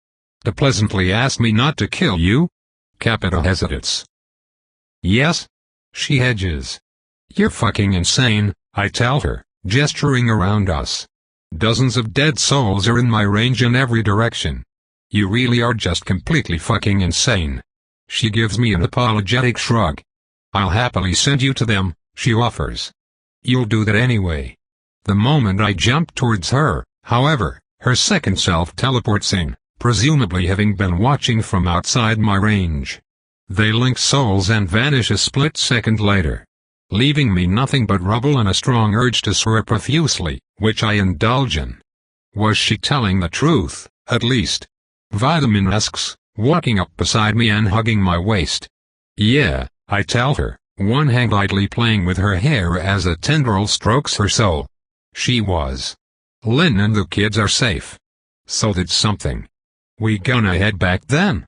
To pleasantly ask me not to kill you? Capita hesitates. Yes? She hedges. You're fucking insane, I tell her, gesturing around us. Dozens of dead souls are in my range in every direction. You really are just completely fucking insane. She gives me an apologetic shrug. I'll happily send you to them, she offers. You'll do that anyway. The moment I jump towards her, however, her second self teleports in, presumably having been watching from outside my range. They link souls and vanish a split second later, leaving me nothing but rubble and a strong urge to swear profusely, which I indulge in. Was she telling the truth, at least? Vitamin asks, walking up beside me and hugging my waist. Yeah, I tell her, one hand lightly playing with her hair as a tendril strokes her soul. She was. Lynn and the kids are safe. So that's something. We gonna head back then?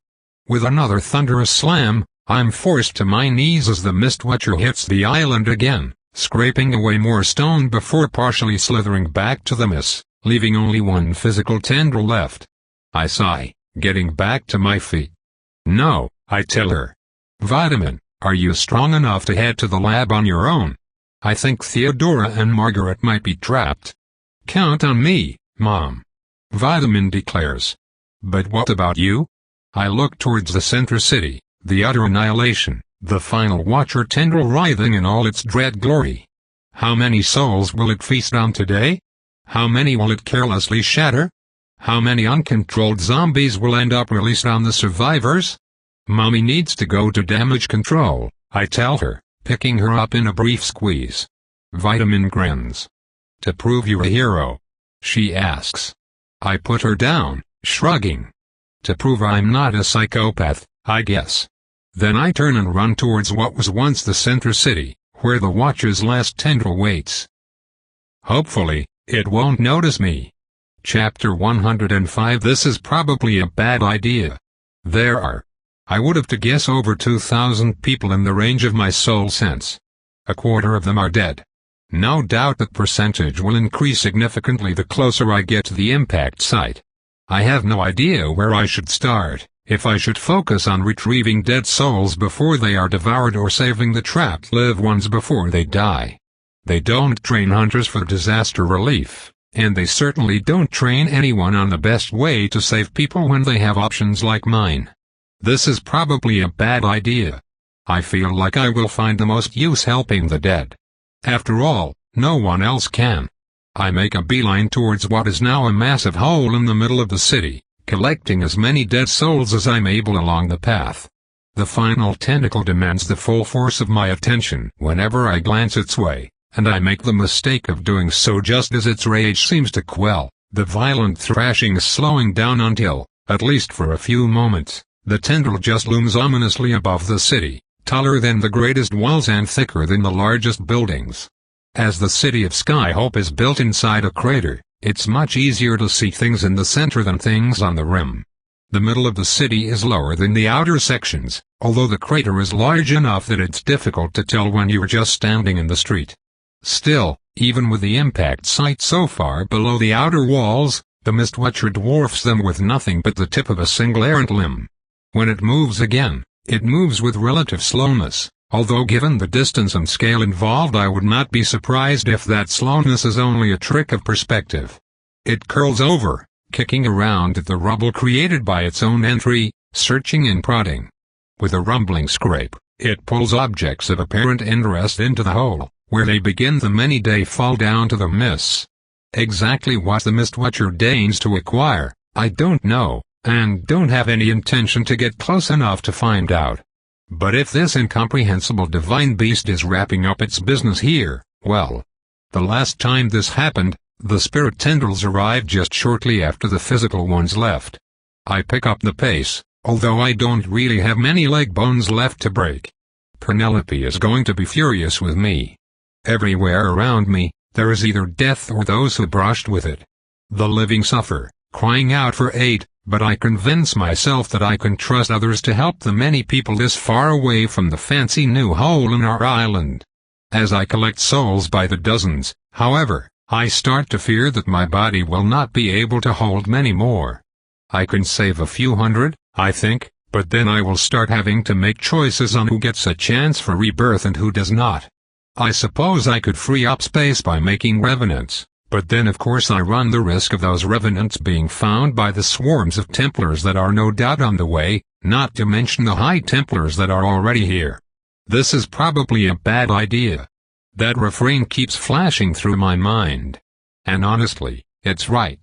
With another thunderous slam, I'm forced to my knees as the Mistwatcher hits the island again, scraping away more stone before partially slithering back to the miss, leaving only one physical tendril left. I sigh, getting back to my feet. No, I tell her. Vitamin, are you strong enough to head to the lab on your own? I think Theodora and Margaret might be trapped. Count on me, Mom. Vitamin declares. But what about you? I look towards the center city, the utter annihilation, the final Watcher tendril writhing in all its dread glory. How many souls will it feast on today? How many will it carelessly shatter? How many uncontrolled zombies will end up released on the survivors? Mommy needs to go to damage control, I tell her, picking her up in a brief squeeze. Vitamin grins. To prove you're a hero? She asks. I put her down, shrugging. To prove I'm not a psychopath, I guess. Then I turn and run towards what was once the center city, where the Watcher's last tendril waits. Hopefully, it won't notice me. Chapter 105. This is probably a bad idea. There are, I would have to guess, over 2,000 people in the range of my soul sense. A quarter of them are dead. No doubt that percentage will increase significantly the closer I get to the impact site. I have no idea where I should start, if I should focus on retrieving dead souls before they are devoured or saving the trapped live ones before they die. They don't train hunters for disaster relief, and they certainly don't train anyone on the best way to save people when they have options like mine. This is probably a bad idea. I feel like I will find the most use helping the dead. After all, no one else can. I make a beeline towards what is now a massive hole in the middle of the city, collecting as many dead souls as I'm able along the path. The final tentacle demands the full force of my attention whenever I glance its way, and I make the mistake of doing so just as its rage seems to quell. The violent thrashing is slowing down until, at least for a few moments, the tendril just looms ominously above the city, taller than the greatest walls and thicker than the largest buildings. As the city of Skyhope is built inside a crater, it's much easier to see things in the center than things on the rim. The middle of the city is lower than the outer sections, although the crater is large enough that it's difficult to tell when you're just standing in the street. Still, even with the impact site so far below the outer walls, the Mistwatcher dwarfs them with nothing but the tip of a single errant limb. When it moves again, it moves with relative slowness. Although given the distance and scale involved, I would not be surprised if that slowness is only a trick of perspective. It curls over, kicking around at the rubble created by its own entry, searching and prodding. With a rumbling scrape, it pulls objects of apparent interest into the hole, where they begin the many-day fall down to the miss. Exactly what the Mistwatcher deigns to acquire, I don't know, and don't have any intention to get close enough to find out. But if this incomprehensible divine beast is wrapping up its business here, well. The last time this happened, the spirit tendrils arrived just shortly after the physical ones left. I pick up the pace, although I don't really have many leg bones left to break. Penelope is going to be furious with me. Everywhere around me, there is either death or those who brushed with it. The living suffer, crying out for aid, but I convince myself that I can trust others to help the many people this far away from the fancy new hole in our island. As I collect souls by the dozens, however, I start to fear that my body will not be able to hold many more. I can save a few hundred, I think, but then I will start having to make choices on who gets a chance for rebirth and who does not. I suppose I could free up space by making revenants, but then of course I run the risk of those revenants being found by the swarms of Templars that are no doubt on the way, not to mention the High Templars that are already here. This is probably a bad idea. That refrain keeps flashing through my mind. And honestly, it's right.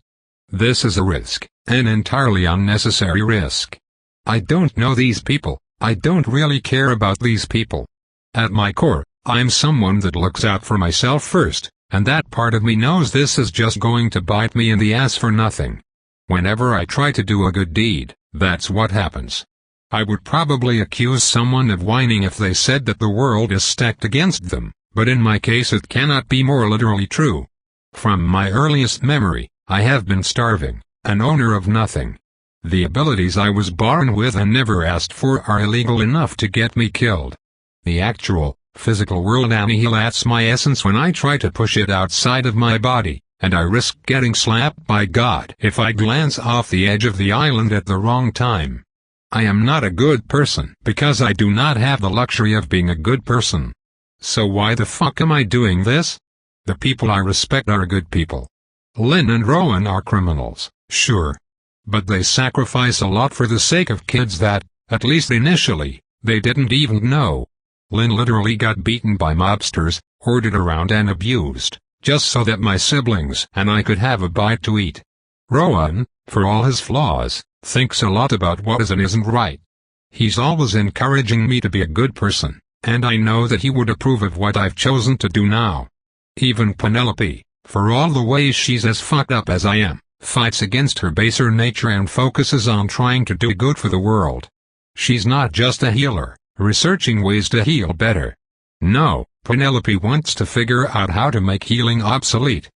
This is a risk, an entirely unnecessary risk. I don't know these people, I don't really care about these people. At my core, I'm someone that looks out for myself first, and that part of me knows this is just going to bite me in the ass for nothing. Whenever I try to do a good deed, that's what happens. I would probably accuse someone of whining if they said that the world is stacked against them, but in my case it cannot be more literally true. From my earliest memory, I have been starving, an owner of nothing. The abilities I was born with and never asked for are illegal enough to get me killed. The actual, physical world annihilates my essence when I try to push it outside of my body, and I risk getting slapped by God if I glance off the edge of the island at the wrong time. I am not a good person because I do not have the luxury of being a good person. So why the fuck am I doing this? The people I respect are good people. Lynn and Rowan are criminals, sure. But they sacrifice a lot for the sake of kids that, at least initially, they didn't even know. Lynn literally got beaten by mobsters, ordered around and abused, just so that my siblings and I could have a bite to eat. Rowan, for all his flaws, thinks a lot about what is and isn't right. He's always encouraging me to be a good person, and I know that he would approve of what I've chosen to do now. Even Penelope, for all the ways she's as fucked up as I am, fights against her baser nature and focuses on trying to do good for the world. She's not just a healer, researching ways to heal better. No, Penelope wants to figure out how to make healing obsolete.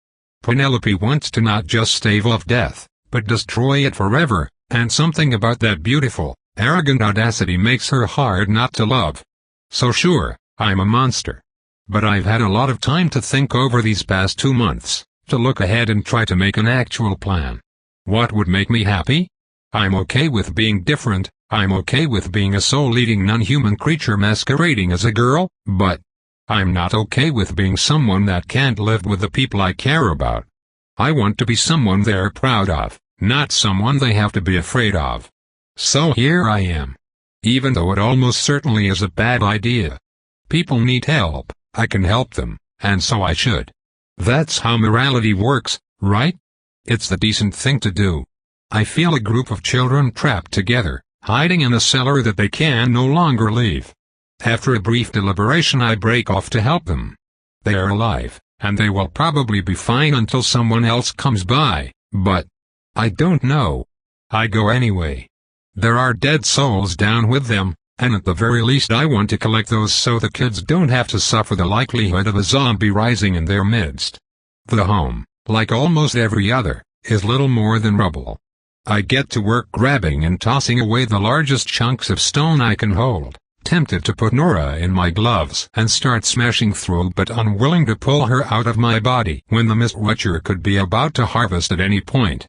Penelope wants to not just stave off death, but destroy it forever, and something about that beautiful, arrogant audacity makes her hard not to love. So sure, I'm a monster. But I've had a lot of time to think over these past 2 months, to look ahead and try to make an actual plan. What would make me happy? I'm okay with being different, I'm okay with being a soul-eating non-human creature masquerading as a girl, but I'm not okay with being someone that can't live with the people I care about. I want to be someone they're proud of, not someone they have to be afraid of. So here I am. Even though it almost certainly is a bad idea. People need help, I can help them, and so I should. That's how morality works, right? It's the decent thing to do. I feel a group of children trapped together, hiding in a cellar that they can no longer leave. After a brief deliberation I break off to help them. They are alive, and they will probably be fine until someone else comes by, but I don't know. I go anyway. There are dead souls down with them, and at the very least I want to collect those so the kids don't have to suffer the likelihood of a zombie rising in their midst. The home, like almost every other, is little more than rubble. I get to work grabbing and tossing away the largest chunks of stone I can hold, tempted to put Nora in my gloves and start smashing through but unwilling to pull her out of my body when the Mistwatcher could be about to harvest at any point.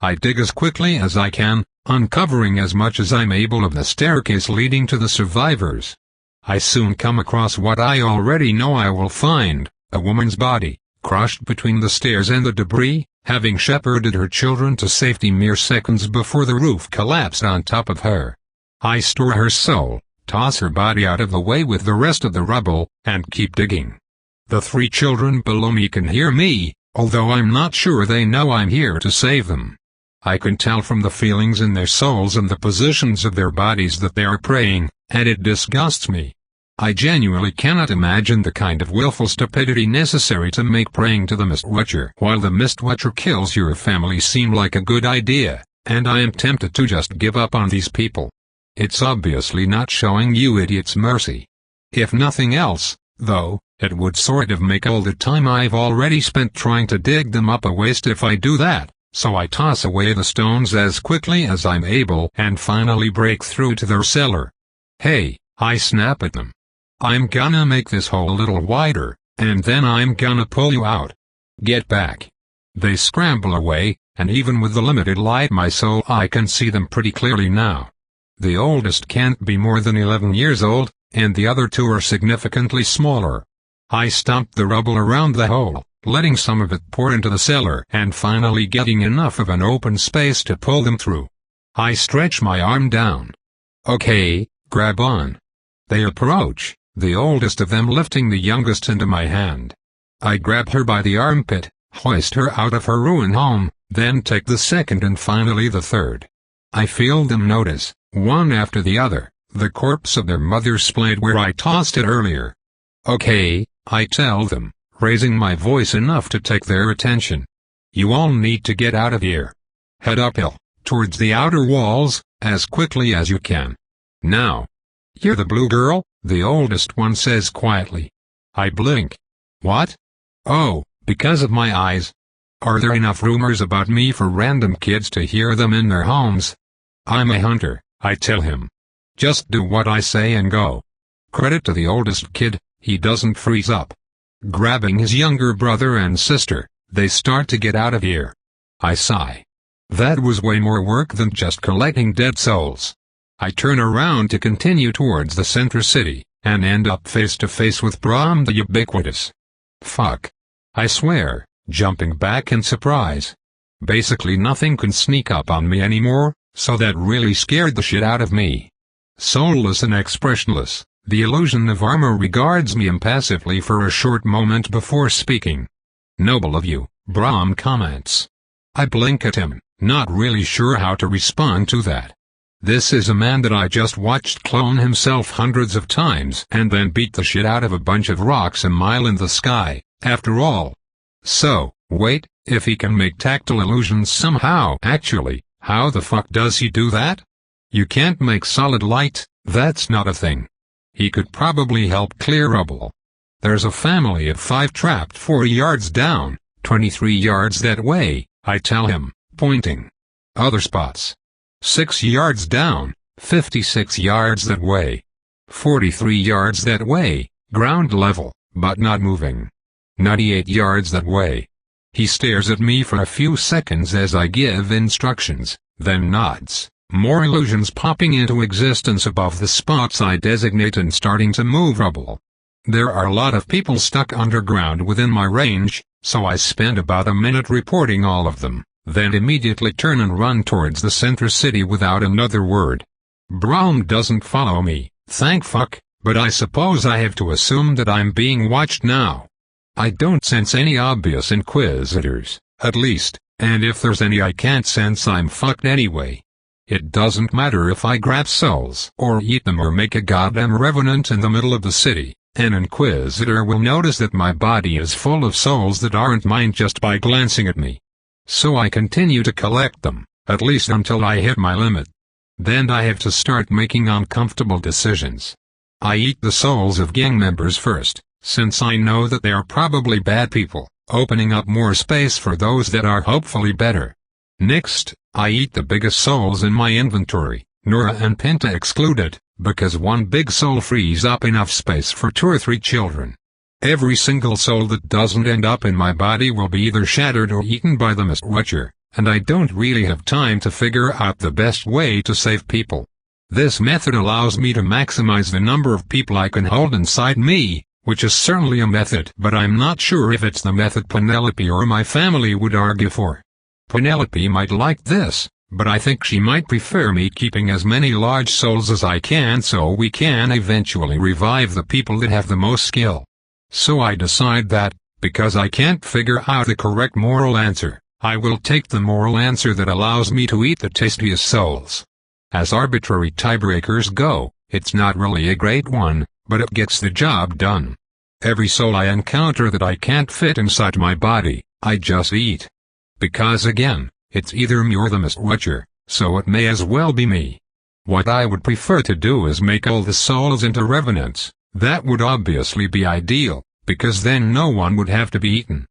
I dig as quickly as I can, uncovering as much as I'm able of the staircase leading to the survivors. I soon come across what I already know I will find, a woman's body, crushed between the stairs and the debris, having shepherded her children to safety mere seconds before the roof collapsed on top of her. I store her soul, toss her body out of the way with the rest of the rubble, and keep digging. The 3 children below me can hear me, although I'm not sure they know I'm here to save them. I can tell from the feelings in their souls and the positions of their bodies that they are praying, and it disgusts me. I genuinely cannot imagine the kind of willful stupidity necessary to make praying to the Mistwatcher while the Mistwatcher kills your family seem like a good idea, And I am tempted to just give up on these people. It's obviously not showing you idiots mercy. If nothing else, though, it would sort of make all the time I've already spent trying to dig them up a waste if I do that, so I toss away the stones as quickly as I'm able and finally break through to their cellar. Hey, I snap at them. I'm gonna make this hole a little wider, and then I'm gonna pull you out. Get back. They scramble away, and even with the limited light my soul eye can see them pretty clearly now. The oldest can't be more than 11 years old, and the other two are significantly smaller. I stomped the rubble around the hole, letting some of it pour into the cellar and finally getting enough of an open space to pull them through. I stretch my arm down. Okay, grab on. They approach, the oldest of them lifting the youngest into my hand. I grab her by the armpit, hoist her out of her ruined home, then take the second and finally the third. I feel them notice, one after the other, the corpse of their mother splayed where I tossed it earlier. Okay, I tell them, raising my voice enough to take their attention. You all need to get out of here. Head uphill, towards the outer walls, as quickly as you can. Now. You're the blue girl, the oldest one says quietly. I blink. What? Oh, because of my eyes. Are there enough rumors about me for random kids to hear them in their homes? I'm a hunter, I tell him. Just do what I say and go. Credit to the oldest kid, he doesn't freeze up. Grabbing his younger brother and sister, they start to get out of here. I sigh. That was way more work than just collecting dead souls. I turn around to continue towards the center city, and end up face to face with Brahm the ubiquitous. Fuck. I swear, jumping back in surprise. Basically nothing can sneak up on me anymore, so that really scared the shit out of me. Soulless and expressionless, the illusion of armor regards me impassively for a short moment before speaking. Noble of you, Brahm comments. I blink at him, not really sure how to respond to that. This is a man that I just watched clone himself hundreds of times and then beat the shit out of a bunch of rocks a mile in the sky, after all. So, wait, if he can make tactile illusions somehow actually, how the fuck does he do that? You can't make solid light, that's not a thing. He could probably help clear rubble. There's a family of 5 trapped 40 yards down, 23 yards that way, I tell him, pointing. Other spots. 6 yards down, 56 yards that way. 43 yards that way, ground level, but not moving. 98 yards that way. He stares at me for a few seconds as I give instructions, then nods, more illusions popping into existence above the spots I designate and starting to move rubble. There are a lot of people stuck underground within my range, so I spend about a minute reporting all of them, then immediately turn and run towards the center city without another word. Brahm doesn't follow me, thank fuck, but I suppose I have to assume that I'm being watched now. I don't sense any obvious inquisitors, at least, and if there's any I can't sense I'm fucked anyway. It doesn't matter if I grab souls or eat them or make a goddamn revenant in the middle of the city, an inquisitor will notice that my body is full of souls that aren't mine just by glancing at me. So I continue to collect them, at least until I hit my limit. Then I have to start making uncomfortable decisions. I eat the souls of gang members first, since I know that they are probably bad people, opening up more space for those that are hopefully better. Next, I eat the biggest souls in my inventory, Nora and Pinta excluded, because one big soul frees up enough space for 2 or 3 children. Every single soul that doesn't end up in my body will be either shattered or eaten by the Mist Watcher, and I don't really have time to figure out the best way to save people. This method allows me to maximize the number of people I can hold inside me, which is certainly a method, but I'm not sure if it's the method Penelope or my family would argue for. Penelope might like this, but I think she might prefer me keeping as many large souls as I can so we can eventually revive the people that have the most skill. So I decide that, because I can't figure out the correct moral answer, I will take the moral answer that allows me to eat the tastiest souls. As arbitrary tiebreakers go, it's not really a great one, but it gets the job done. Every soul I encounter that I can't fit inside my body, I just eat. Because again, it's either me or the Mist Watcher, so it may as well be me. What I would prefer to do is make all the souls into revenants. That would obviously be ideal, because then no one would have to be eaten.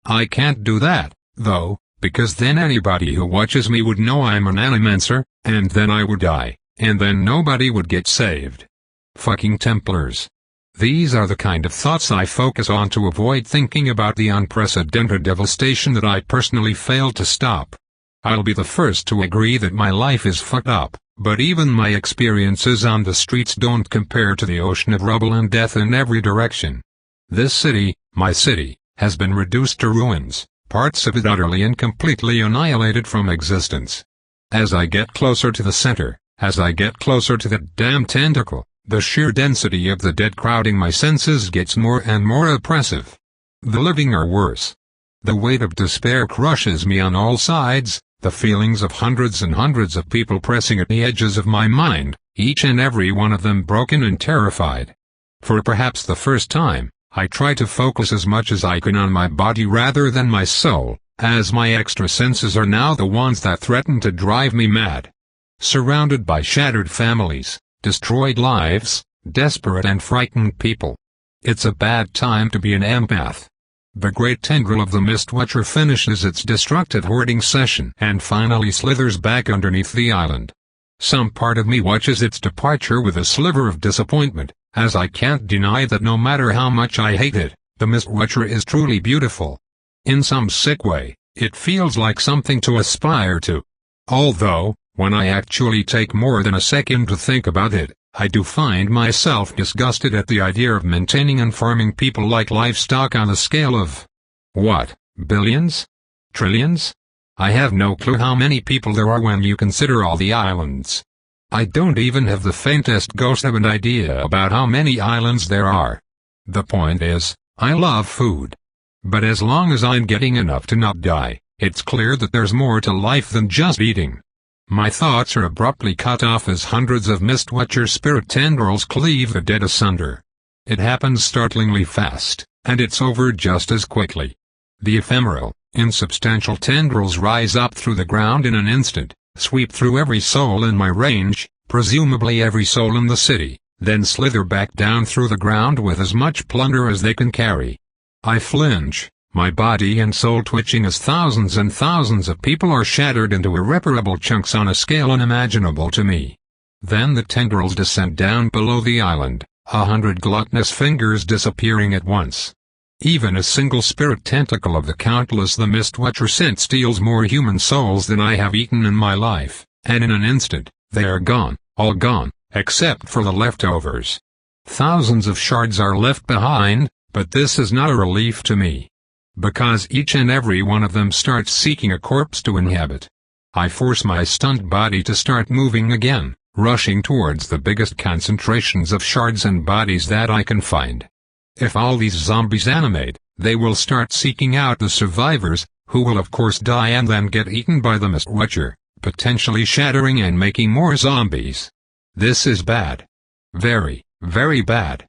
I can't do that, though, because then anybody who watches me would know I'm an animancer, and then I would die, and then nobody would get saved. Fucking Templars. These are the kind of thoughts I focus on to avoid thinking about the unprecedented devastation that I personally failed to stop. I'll be the first to agree that my life is fucked up, but even my experiences on the streets don't compare to the ocean of rubble and death in every direction. This city, my city, has been reduced to ruins, parts of it utterly and completely annihilated from existence. As I get closer to the center, as I get closer to that damn tentacle, the sheer density of the dead crowding my senses gets more and more oppressive. The living are worse. The weight of despair crushes me on all sides, the feelings of hundreds and hundreds of people pressing at the edges of my mind, each and every one of them broken and terrified. For perhaps the first time, I try to focus as much as I can on my body rather than my soul, as my extra senses are now the ones that threaten to drive me mad. Surrounded by shattered families, destroyed lives, desperate and frightened people. It's a bad time to be an empath. The great tendril of the Mistwatcher finishes its destructive hoarding session and finally slithers back underneath the island. Some part of me watches its departure with a sliver of disappointment, as I can't deny that no matter how much I hate it, the Mistwatcher is truly beautiful. In some sick way, it feels like something to aspire to. Although, when I actually take more than a second to think about it, I do find myself disgusted at the idea of maintaining and farming people like livestock on a scale of, what, billions? Trillions? I have no clue how many people there are when you consider all the islands. I don't even have the faintest ghost of an idea about how many islands there are. The point is, I love food. But as long as I'm getting enough to not die, it's clear that there's more to life than just eating. My thoughts are abruptly cut off as hundreds of Mistwatcher spirit tendrils cleave the dead asunder. It happens startlingly fast, and it's over just as quickly. The ephemeral, insubstantial tendrils rise up through the ground in an instant, sweep through every soul in my range, presumably every soul in the city, then slither back down through the ground with as much plunder as they can carry. I flinch, my body and soul twitching as thousands and thousands of people are shattered into irreparable chunks on a scale unimaginable to me. Then the tendrils descend down below the island, 100 gluttonous fingers disappearing at once. Even a single spirit tentacle of the countless the Mistwatcher sent steals more human souls than I have eaten in my life, and in an instant, they are gone, all gone, except for the leftovers. Thousands of shards are left behind, but this is not a relief to me. Because each and every one of them starts seeking a corpse to inhabit. I force my stunned body to start moving again, rushing towards the biggest concentrations of shards and bodies that I can find. If all these zombies animate, they will start seeking out the survivors, who will of course die and then get eaten by the Mistwatcher, potentially shattering and making more zombies. This is bad. Very, very bad.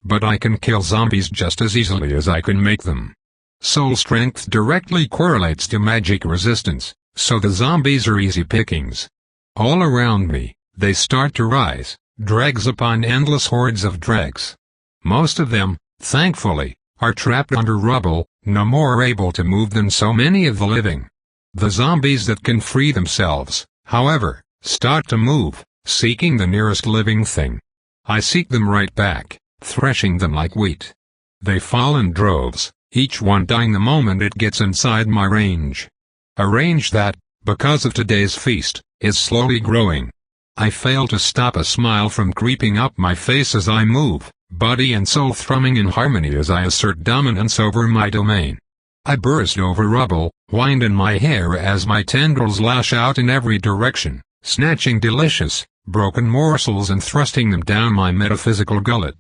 But I can kill zombies just as easily as I can make them. Soul strength directly correlates to magic resistance, so the zombies are easy pickings. All around me, they start to rise, dregs upon endless hordes of dregs. Most of them, thankfully, are trapped under rubble, no more able to move than so many of the living. The zombies that can free themselves, however, start to move, seeking the nearest living thing. I seek them right back, threshing them like wheat. They fall in droves, each one dying the moment it gets inside my range. A range that, because of today's feast, is slowly growing. I fail to stop a smile from creeping up my face as I move, body and soul thrumming in harmony as I assert dominance over my domain. I burst over rubble, wind in my hair as my tendrils lash out in every direction, snatching delicious, broken morsels and thrusting them down my metaphysical gullet.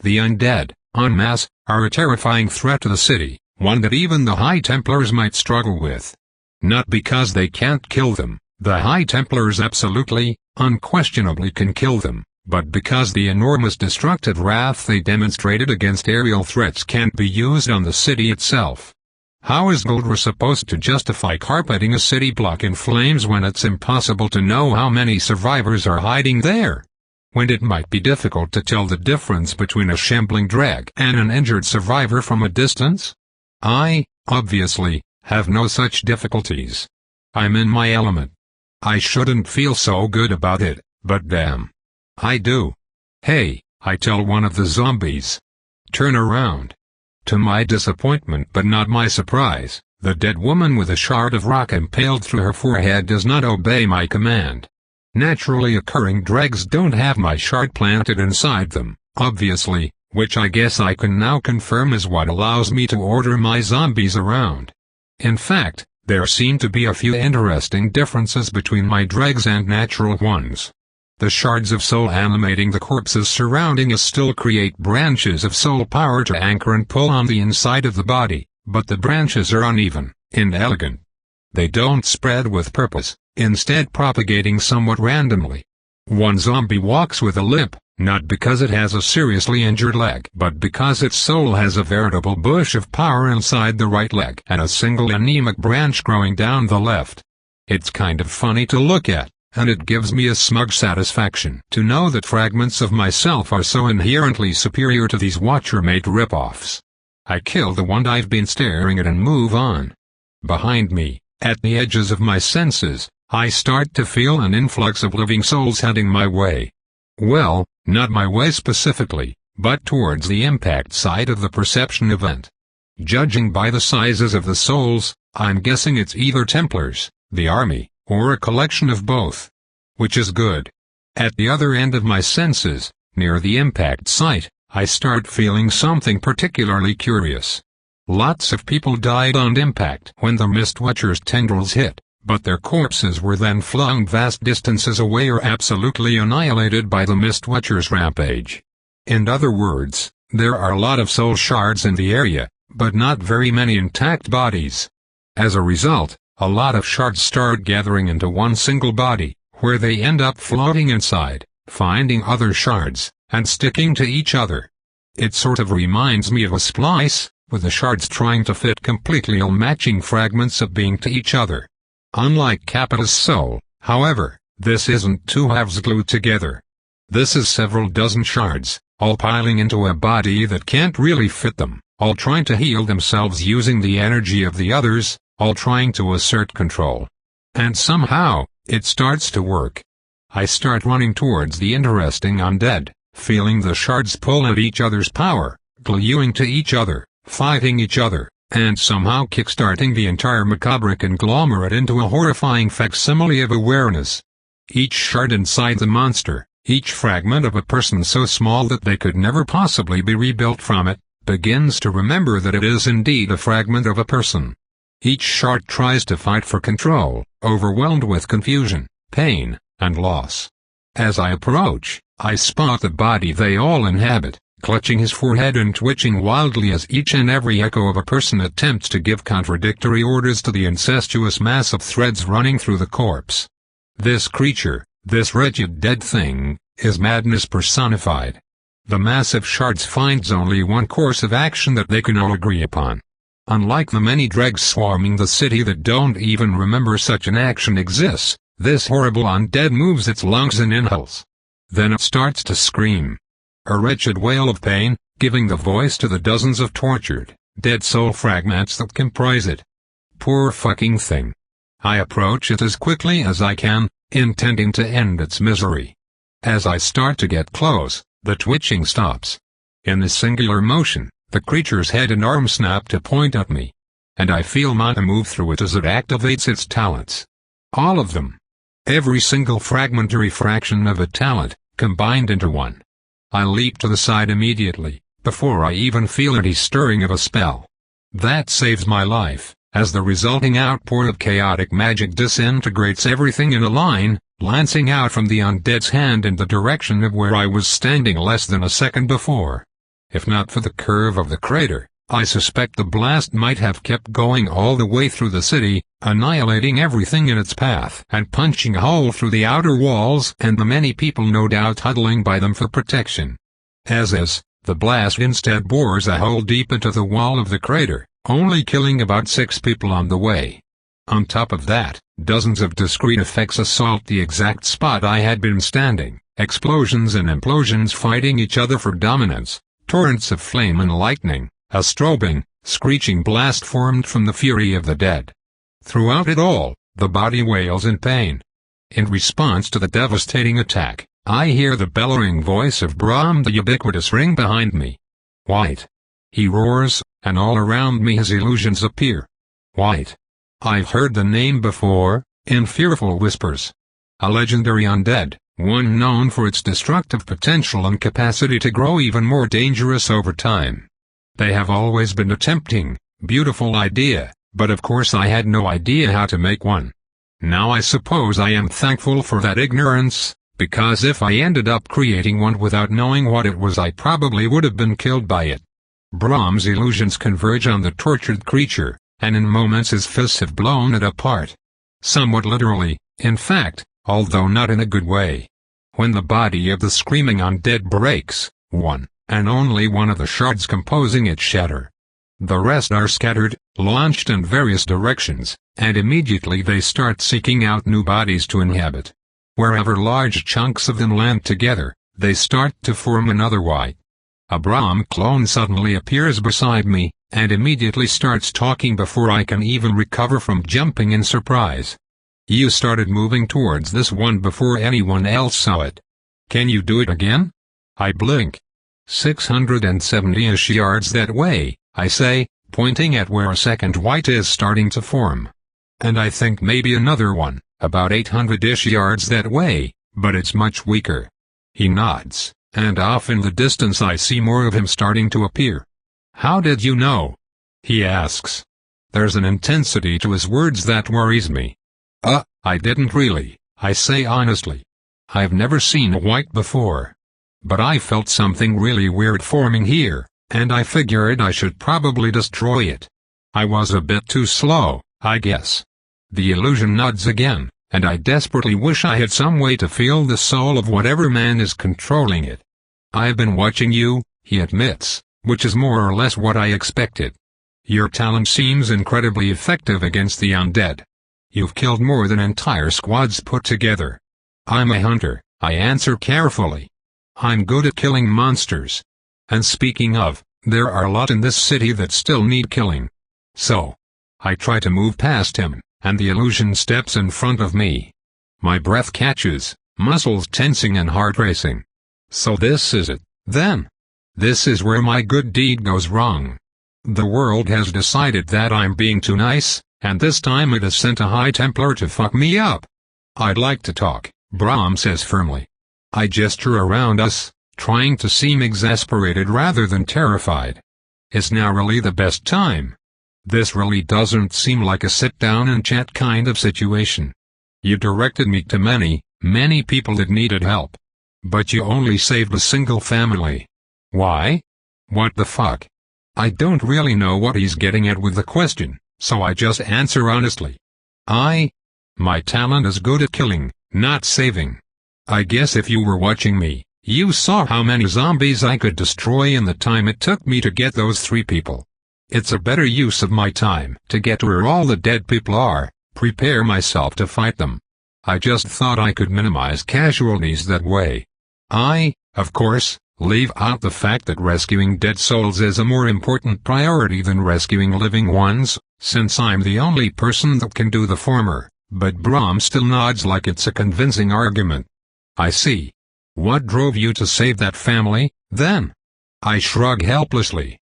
The undead, en masse, are a terrifying threat to the city, one that even the High Templars might struggle with. Not because they can't kill them, the High Templars absolutely, unquestionably can kill them, but because the enormous destructive wrath they demonstrated against aerial threats can't be used on the city itself. How is Vigor supposed to justify carpeting a city block in flames when it's impossible to know how many survivors are hiding there? When it might be difficult to tell the difference between a shambling drag and an injured survivor from a distance? I, obviously, have no such difficulties. I'm in my element. I shouldn't feel so good about it, but damn. I do. Hey, I tell one of the zombies. Turn around. To my disappointment but not my surprise, the dead woman with a shard of rock impaled through her forehead does not obey my command. Naturally occurring dregs don't have my shard planted inside them, obviously, which I guess I can now confirm is what allows me to order my zombies around. In fact, there seem to be a few interesting differences between my dregs and natural ones. The shards of soul animating the corpses surrounding us still create branches of soul power to anchor and pull on the inside of the body, but the branches are uneven, inelegant. They don't spread with purpose, instead propagating somewhat randomly. One zombie walks with a limp, not because it has a seriously injured leg but because its soul has a veritable bush of power inside the right leg and a single anemic branch growing down the left. It's kind of funny to look at, and it gives me a smug satisfaction to know that fragments of myself are so inherently superior to these Watcher-made rip-offs. I kill the one I've been staring at and move on. Behind me, at the edges of my senses, I start to feel an influx of living souls heading my way. Well, not my way specifically, but towards the impact side of the perception event. Judging by the sizes of the souls, I'm guessing it's either Templars, the army, or a collection of both. Which is good. At the other end of my senses, near the impact site, I start feeling something particularly curious. Lots of people died on impact when the Mistwatcher's tendrils hit, but their corpses were then flung vast distances away or absolutely annihilated by the Mistwatcher's rampage. In other words, there are a lot of soul shards in the area, but not very many intact bodies. As a result, a lot of shards start gathering into one single body, where they end up floating inside, finding other shards, and sticking to each other. It sort of reminds me of a splice, with the shards trying to fit completely all matching fragments of being to each other. Unlike Capita's soul, however, this isn't two halves glued together. This is several dozen shards, all piling into a body that can't really fit them, all trying to heal themselves using the energy of the others, all trying to assert control. And somehow, it starts to work. I start running towards the interesting undead, feeling the shards pull at each other's power, gluing to each other, fighting each other, and somehow kickstarting the entire macabre conglomerate into a horrifying facsimile of awareness. Each shard inside the monster, each fragment of a person so small that they could never possibly be rebuilt from it, begins to remember that it is indeed a fragment of a person. Each shard tries to fight for control, overwhelmed with confusion, pain, and loss. As I approach, I spot the body they all inhabit, clutching his forehead and twitching wildly as each and every echo of a person attempts to give contradictory orders to the incestuous mass of threads running through the corpse. This creature, this wretched dead thing, is madness personified. The massive shards finds only one course of action that they can all agree upon. Unlike the many dregs swarming the city that don't even remember such an action exists, this horrible undead moves its lungs and inhales. Then it starts to scream. A wretched wail of pain, giving the voice to the dozens of tortured, dead soul fragments that comprise it. Poor fucking thing. I approach it as quickly as I can, intending to end its misery. As I start to get close, the twitching stops. In this singular motion, the creature's head and arm snap to point at me. And I feel mana move through it as it activates its talents. All of them. Every single fragmentary fraction of a talent, combined into one. I leap to the side immediately, before I even feel any stirring of a spell. That saves my life, as the resulting outpour of chaotic magic disintegrates everything in a line, lancing out from the undead's hand in the direction of where I was standing less than a second before. If not for the curve of the crater, I suspect the blast might have kept going all the way through the city, annihilating everything in its path and punching a hole through the outer walls and the many people no doubt huddling by them for protection. As is, the blast instead bores a hole deep into the wall of the crater, only killing about 6 people on the way. On top of that, dozens of discrete effects assault the exact spot I had been standing, explosions and implosions fighting each other for dominance, torrents of flame and lightning, a strobing, screeching blast formed from the fury of the dead. Throughout it all, the body wails in pain. In response to the devastating attack, I hear the bellowing voice of Brahm, the ubiquitous ring behind me. White. He roars, and all around me his illusions appear. White. I've heard the name before, in fearful whispers. A legendary undead, one known for its destructive potential and capacity to grow even more dangerous over time. They have always been a tempting, beautiful idea, but of course I had no idea how to make one. Now I suppose I am thankful for that ignorance, because if I ended up creating one without knowing what it was I probably would have been killed by it. Brahm's illusions converge on the tortured creature, and in moments his fists have blown it apart. Somewhat literally, in fact, although not in a good way. When the body of the screaming undead breaks, one, and only one of the shards composing it shatter. The rest are scattered, launched in various directions, and immediately they start seeking out new bodies to inhabit. Wherever large chunks of them land together, they start to form another white. A Brahm clone suddenly appears beside me, and immediately starts talking before I can even recover from jumping in surprise. You started moving towards this one before anyone else saw it. Can you do it again? I blink. 670-ish yards that way, I say, pointing at where a second white is starting to form. And I think maybe another one, about 800-ish yards that way, but it's much weaker. He nods, and off in the distance I see more of him starting to appear. How did you know? He asks. There's an intensity to his words that worries me. I didn't really, I say honestly. I've never seen a white before. But I felt something really weird forming here, and I figured I should probably destroy it. I was a bit too slow, I guess. The illusion nods again, and I desperately wish I had some way to feel the soul of whatever man is controlling it. I've been watching you, he admits, which is more or less what I expected. Your talent seems incredibly effective against the undead. You've killed more than entire squads put together. I'm a hunter, I answer carefully. I'm good at killing monsters. And speaking of, there are a lot in this city that still need killing. So, I try to move past him, and the illusion steps in front of me. My breath catches, muscles tensing and heart racing. So this is it, then. This is where my good deed goes wrong. The world has decided that I'm being too nice, and this time it has sent a High Templar to fuck me up. I'd like to talk, Brahm says firmly. I gesture around us, trying to seem exasperated rather than terrified. Is now really the best time? This really doesn't seem like a sit-down and chat kind of situation. You directed me to many people that needed help. But you only saved a single family. Why? What the fuck? I don't really know what he's getting at with the question, so I just answer honestly. My talent is good at killing, not saving. I guess if you were watching me, you saw how many zombies I could destroy in the time it took me to get those 3 people. It's a better use of my time to get to where all the dead people are, prepare myself to fight them. I just thought I could minimize casualties that way. Of course, leave out the fact that rescuing dead souls is a more important priority than rescuing living ones, since I'm the only person that can do the former, but Brahm still nods like it's a convincing argument. I see. What drove you to save that family, then? I shrug helplessly.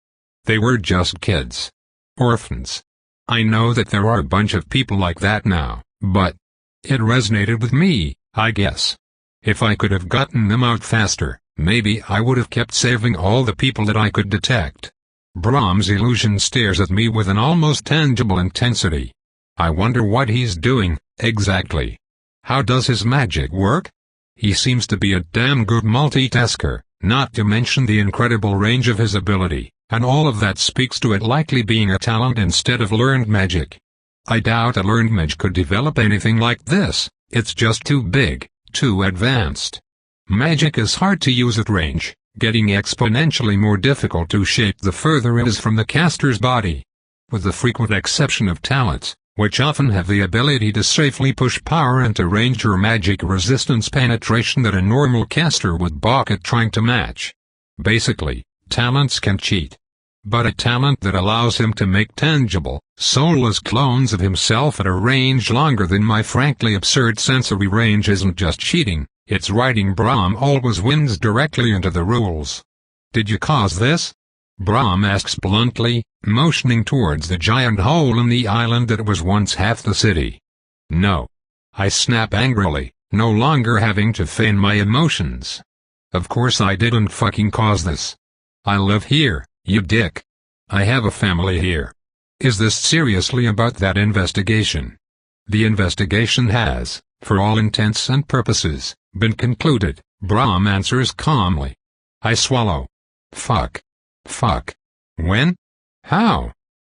They were just kids. Orphans. I know that there are a bunch of people like that now, but it resonated with me, I guess. If I could have gotten them out faster, maybe I would have kept saving all the people that I could detect. Brahm's illusion stares at me with an almost tangible intensity. I wonder what he's doing, exactly. How does his magic work? He seems to be a damn good multitasker, not to mention the incredible range of his ability, and all of that speaks to it likely being a talent instead of learned magic. I doubt a learned mage could develop anything like this, it's just too big, too advanced. Magic is hard to use at range, getting exponentially more difficult to shape the further it is from the caster's body. with the frequent exception of talents, which often have the ability to safely push power into range or magic resistance penetration that a normal caster would balk at trying to match. Basically, talents can cheat. But a talent that allows him to make tangible, soulless clones of himself at a range longer than my frankly absurd sensory range isn't just cheating, it's writing Brahm always wins directly into the rules. Did you cause this? Brahm asks bluntly, motioning towards the giant hole in the island that was once half the city. No. I snap angrily, no longer having to feign my emotions. Of course I didn't fucking cause this. I live here, you dick. I have a family here. Is this seriously about that investigation? The investigation has, for all intents and purposes, been concluded, Brahm answers calmly. I swallow. Fuck. Fuck. When? How?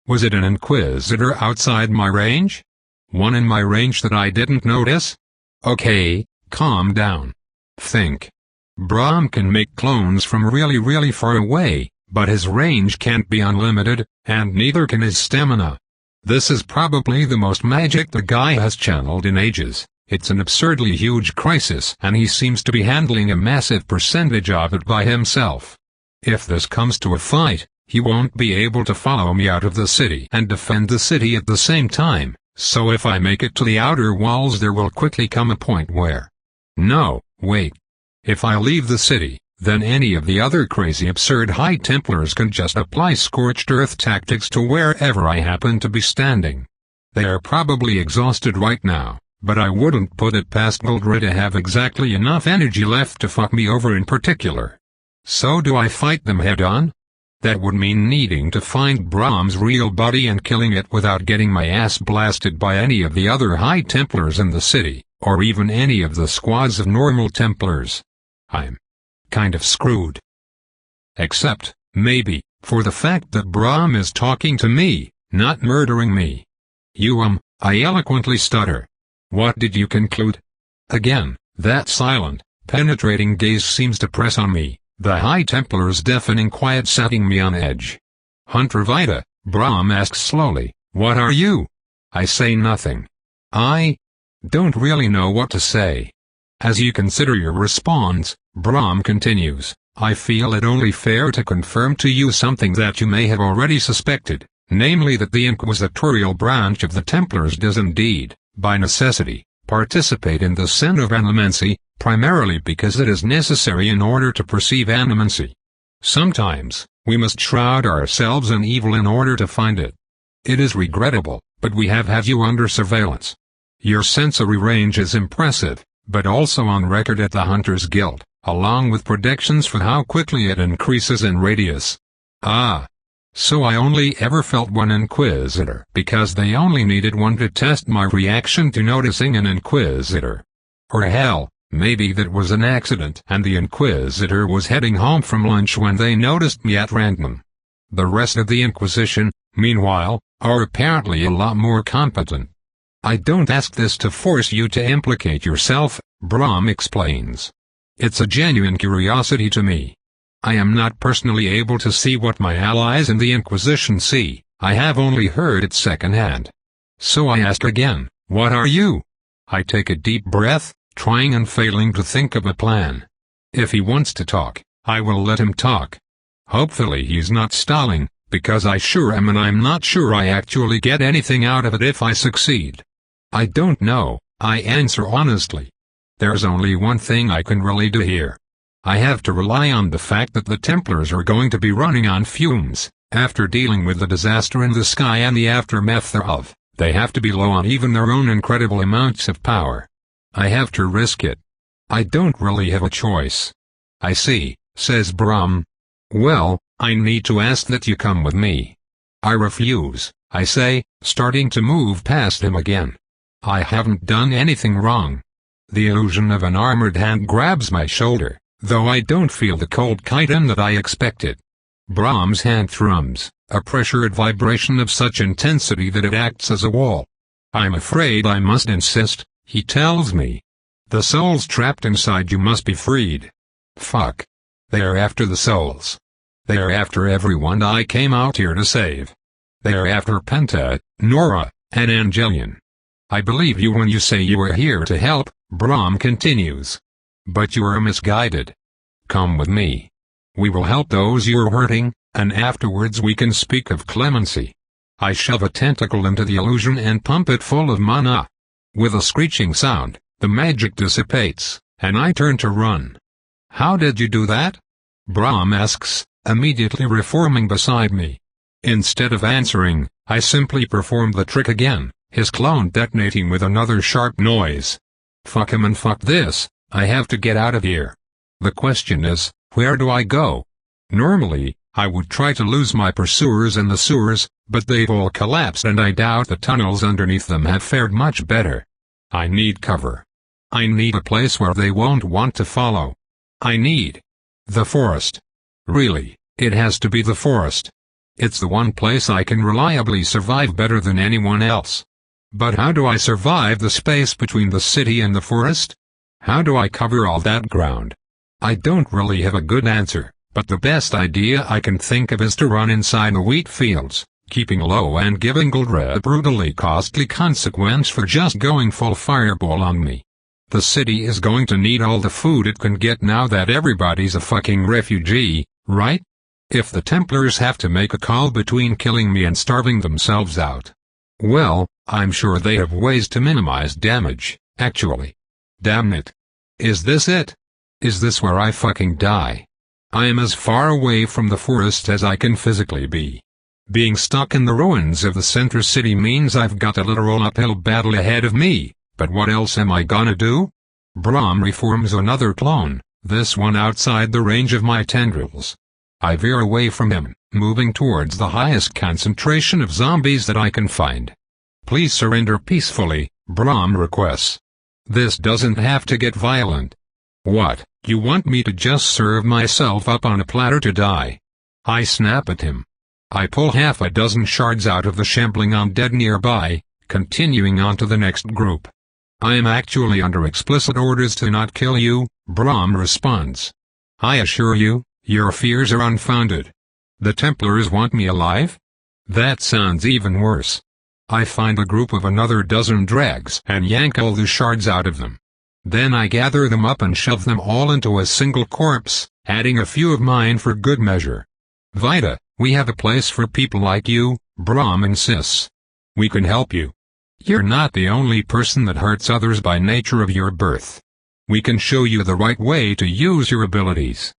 Was it an inquisitor outside my range? One in my range that I didn't notice? Okay, calm down. Think. Brahm can make clones from really far away, but his range can't be unlimited, and neither can his stamina. This is probably the most magic the guy has channeled in ages. It's an absurdly huge crisis, and he seems to be handling a massive percentage of it by himself. If this comes to a fight, he won't be able to follow me out of the city and defend the city at the same time, so if I make it to the outer walls there will quickly come a point where... No, wait. If I leave the city, then any of the other crazy absurd High Templars can just apply scorched earth tactics to wherever I happen to be standing. They are probably exhausted right now, but I wouldn't put it past Goldra to have exactly enough energy left to fuck me over in particular. So do I fight them head-on? That would mean needing to find Brahm's real body and killing it without getting my ass blasted by any of the other High Templars in the city, or even any of the squads of normal Templars. I'm kind of screwed. Except, maybe, for the fact that Brahm is talking to me, not murdering me. I eloquently stutter. What did you conclude? Again, that silent, penetrating gaze seems to press on me, the High Templar's deafening quiet setting me on edge. Hunter Vita, Brahm asks slowly, what are you? I say nothing. I don't really know what to say. As you consider your response, Brahm continues, I feel it only fair to confirm to you something that you may have already suspected, namely that the inquisitorial branch of the Templars does indeed, by necessity, participate in the sin of animancy, primarily because it is necessary in order to perceive animancy. Sometimes, we must shroud ourselves in evil in order to find it. It is regrettable, but we have had you under surveillance. Your sensory range is impressive, but also on record at the Hunters Guild, along with predictions for how quickly it increases in radius. Ah. So I only ever felt one inquisitor because they only needed one to test my reaction to noticing an inquisitor. Or hell, maybe that was an accident and the inquisitor was heading home from lunch when they noticed me at random. The rest of the Inquisition, meanwhile, are apparently a lot more competent. I don't ask this to force you to implicate yourself, Brahm explains. It's a genuine curiosity to me. I am not personally able to see what my allies in the Inquisition see, I have only heard it secondhand. So I ask again, what are you? I take a deep breath, trying and failing to think of a plan. If he wants to talk, I will let him talk. Hopefully he's not stalling, because I sure am and I'm not sure I actually get anything out of it if I succeed. I don't know, I answer honestly. There's only one thing I can really do here. I have to rely on the fact that the Templars are going to be running on fumes, after dealing with the disaster in the sky and the aftermath thereof. They have to be low on even their own incredible amounts of power. I have to risk it. I don't really have a choice. I see, says Brahm. Well, I need to ask that you come with me. I refuse, I say, starting to move past him again. I haven't done anything wrong. The illusion of an armored hand grabs my shoulder, though I don't feel the cold chitin that I expected. Brahm's hand thrums, a pressured vibration of such intensity that it acts as a wall. I'm afraid I must insist, he tells me. The souls trapped inside you must be freed. Fuck. They are after the souls. They are after everyone I came out here to save. They are after Penta, Nora, and Angelion. I believe you when you say you are here to help, Brahm continues. But you are misguided. Come with me. We will help those you are hurting, and afterwards we can speak of clemency. I shove a tentacle into the illusion and pump it full of mana. With a screeching sound, the magic dissipates, and I turn to run. How did you do that? Brahm asks, immediately reforming beside me. Instead of answering, I simply perform the trick again, his clone detonating with another sharp noise. Fuck him and fuck this, I have to get out of here. The question is, where do I go? Normally, I would try to lose my pursuers in the sewers, but they've all collapsed and I doubt the tunnels underneath them have fared much better. I need cover. I need a place where they won't want to follow. I need the forest. Really, it has to be the forest. It's the one place I can reliably survive better than anyone else. But how do I survive the space between the city and the forest? How do I cover all that ground? I don't really have a good answer, but the best idea I can think of is to run inside the wheat fields, keeping low and giving Guldra a brutally costly consequence for just going full fireball on me. The city is going to need all the food it can get now that everybody's a fucking refugee, right? If the Templars have to make a call between killing me and starving themselves out, well, I'm sure they have ways to minimize damage, actually. Damn it. Is this it? Is this where I fucking die? I am as far away from the forest as I can physically be. Being stuck in the ruins of the center city means I've got a literal uphill battle ahead of me, but what else am I gonna do? Brahm reforms another clone, this one outside the range of my tendrils. I veer away from him, moving towards the highest concentration of zombies that I can find. Please surrender peacefully, Brahm requests. This doesn't have to get violent. What, you want me to just serve myself up on a platter to die? I snap at him. I pull half a dozen shards out of the shambling undead nearby, continuing on to the next group. I am actually under explicit orders to not kill you, Brahm responds. I assure you, your fears are unfounded. The Templars want me alive? That sounds even worse. I find a group of another dozen drags and yank all the shards out of them. Then I gather them up and shove them all into a single corpse, adding a few of mine for good measure. Vita, we have a place for people like you, Brahm insists. We can help you. You're not the only person that hurts others by nature of your birth. We can show you the right way to use your abilities.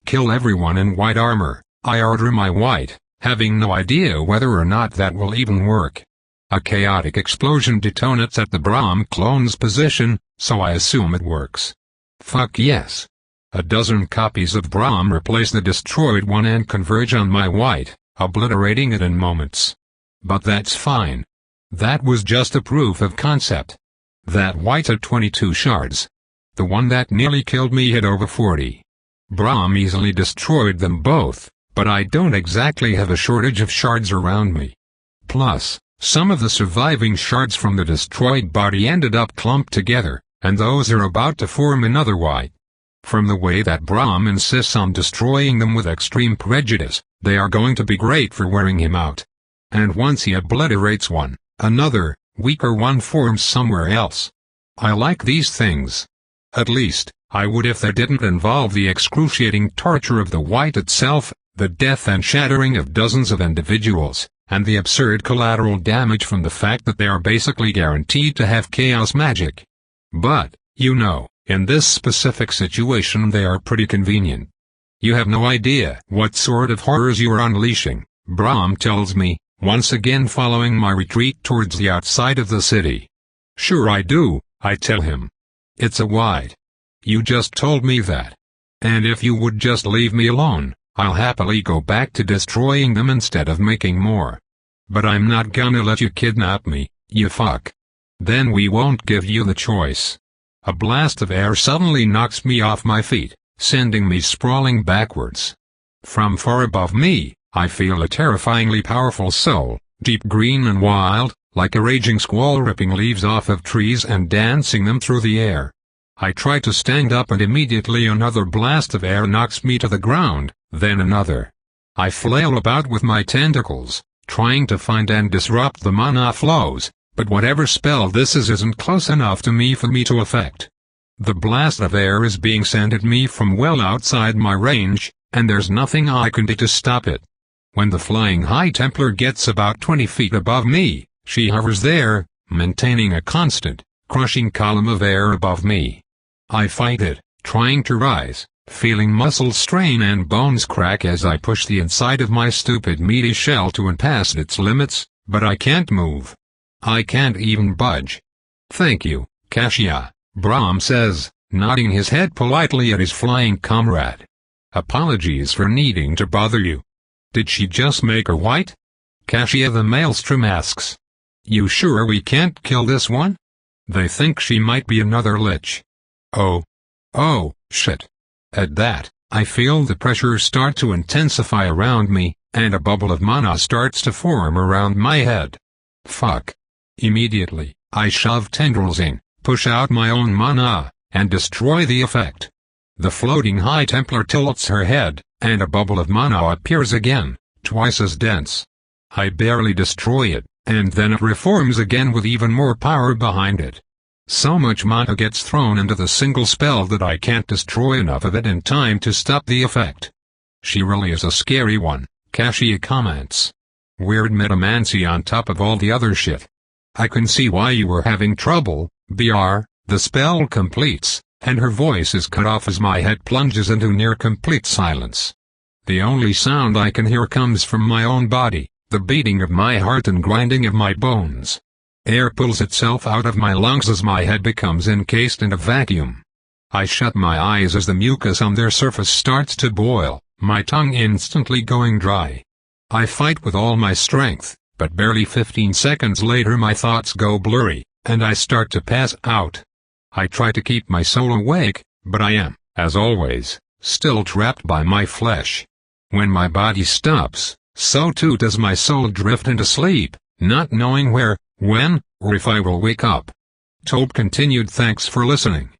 Kill everyone in white armor, I order my white, having no idea whether or not that will even work. A chaotic explosion detonates at the Brahm clone's position, so I assume it works. Fuck yes. A dozen copies of Brahm replace the destroyed one and converge on my white, obliterating it in moments. But that's fine. That was just a proof of concept. That white had 22 shards. The one that nearly killed me had over 40. Brahm easily destroyed them both, but I don't exactly have a shortage of shards around me. Plus, some of the surviving shards from the destroyed body ended up clumped together, and those are about to form another white. From the way that Brahm insists on destroying them with extreme prejudice, they are going to be great for wearing him out. And once he obliterates one, another, weaker one forms somewhere else. I like these things. At least, I would if they didn't involve the excruciating torture of the white itself, the death and shattering of dozens of individuals, and the absurd collateral damage from the fact that they are basically guaranteed to have chaos magic. But, you know, in this specific situation they are pretty convenient. You have no idea what sort of horrors you are unleashing, Brahm tells me, once again following my retreat towards the outside of the city. Sure I do, I tell him. It's a white. You just told me that. And if you would just leave me alone, I'll happily go back to destroying them instead of making more. But I'm not gonna let you kidnap me, you fuck. Then we won't give you the choice. A blast of air suddenly knocks me off my feet, sending me sprawling backwards. From far above me, I feel a terrifyingly powerful soul, deep green and wild, like a raging squall ripping leaves off of trees and dancing them through the air. I try to stand up and immediately another blast of air knocks me to the ground, then another. I flail about with my tentacles, trying to find and disrupt the mana flows, but whatever spell this is isn't close enough to me for me to affect. The blast of air is being sent at me from well outside my range, and there's nothing I can do to stop it. When the flying High Templar gets about 20 feet above me, she hovers there, maintaining a constant, crushing column of air above me. I fight it, trying to rise, feeling muscles strain and bones crack as I push the inside of my stupid meaty shell to and past its limits, but I can't move. I can't even budge. "Thank you, Kasia," Brahm says, nodding his head politely at his flying comrade. "Apologies for needing to bother you. Did she just make her white?" Kasia the maelstrom asks. "You sure we can't kill this one? They think she might be another lich." Oh, shit. At that, I feel the pressure start to intensify around me, and a bubble of mana starts to form around my head. Fuck. Immediately, I shove tendrils in, push out my own mana, and destroy the effect. The floating High Templar tilts her head, and a bubble of mana appears again, twice as dense. I barely destroy it, and then it reforms again with even more power behind it. So much mana gets thrown into the single spell that I can't destroy enough of it in time to stop the effect. "She really is a scary one," Kasia comments. "Weird metamancy on top of all the other shit. I can see why you were having trouble, BR." The spell completes, and her voice is cut off as my head plunges into near complete silence. The only sound I can hear comes from my own body, the beating of my heart and grinding of my bones. Air pulls itself out of my lungs as my head becomes encased in a vacuum. I shut my eyes as the mucus on their surface starts to boil, my tongue instantly going dry. I fight with all my strength, but barely 15 seconds later my thoughts go blurry, and I start to pass out. I try to keep my soul awake, but I am, as always, still trapped by my flesh. When my body stops, so too does my soul drift into sleep, not knowing where, when, or if I will wake up. Tobe continued. Thanks for listening.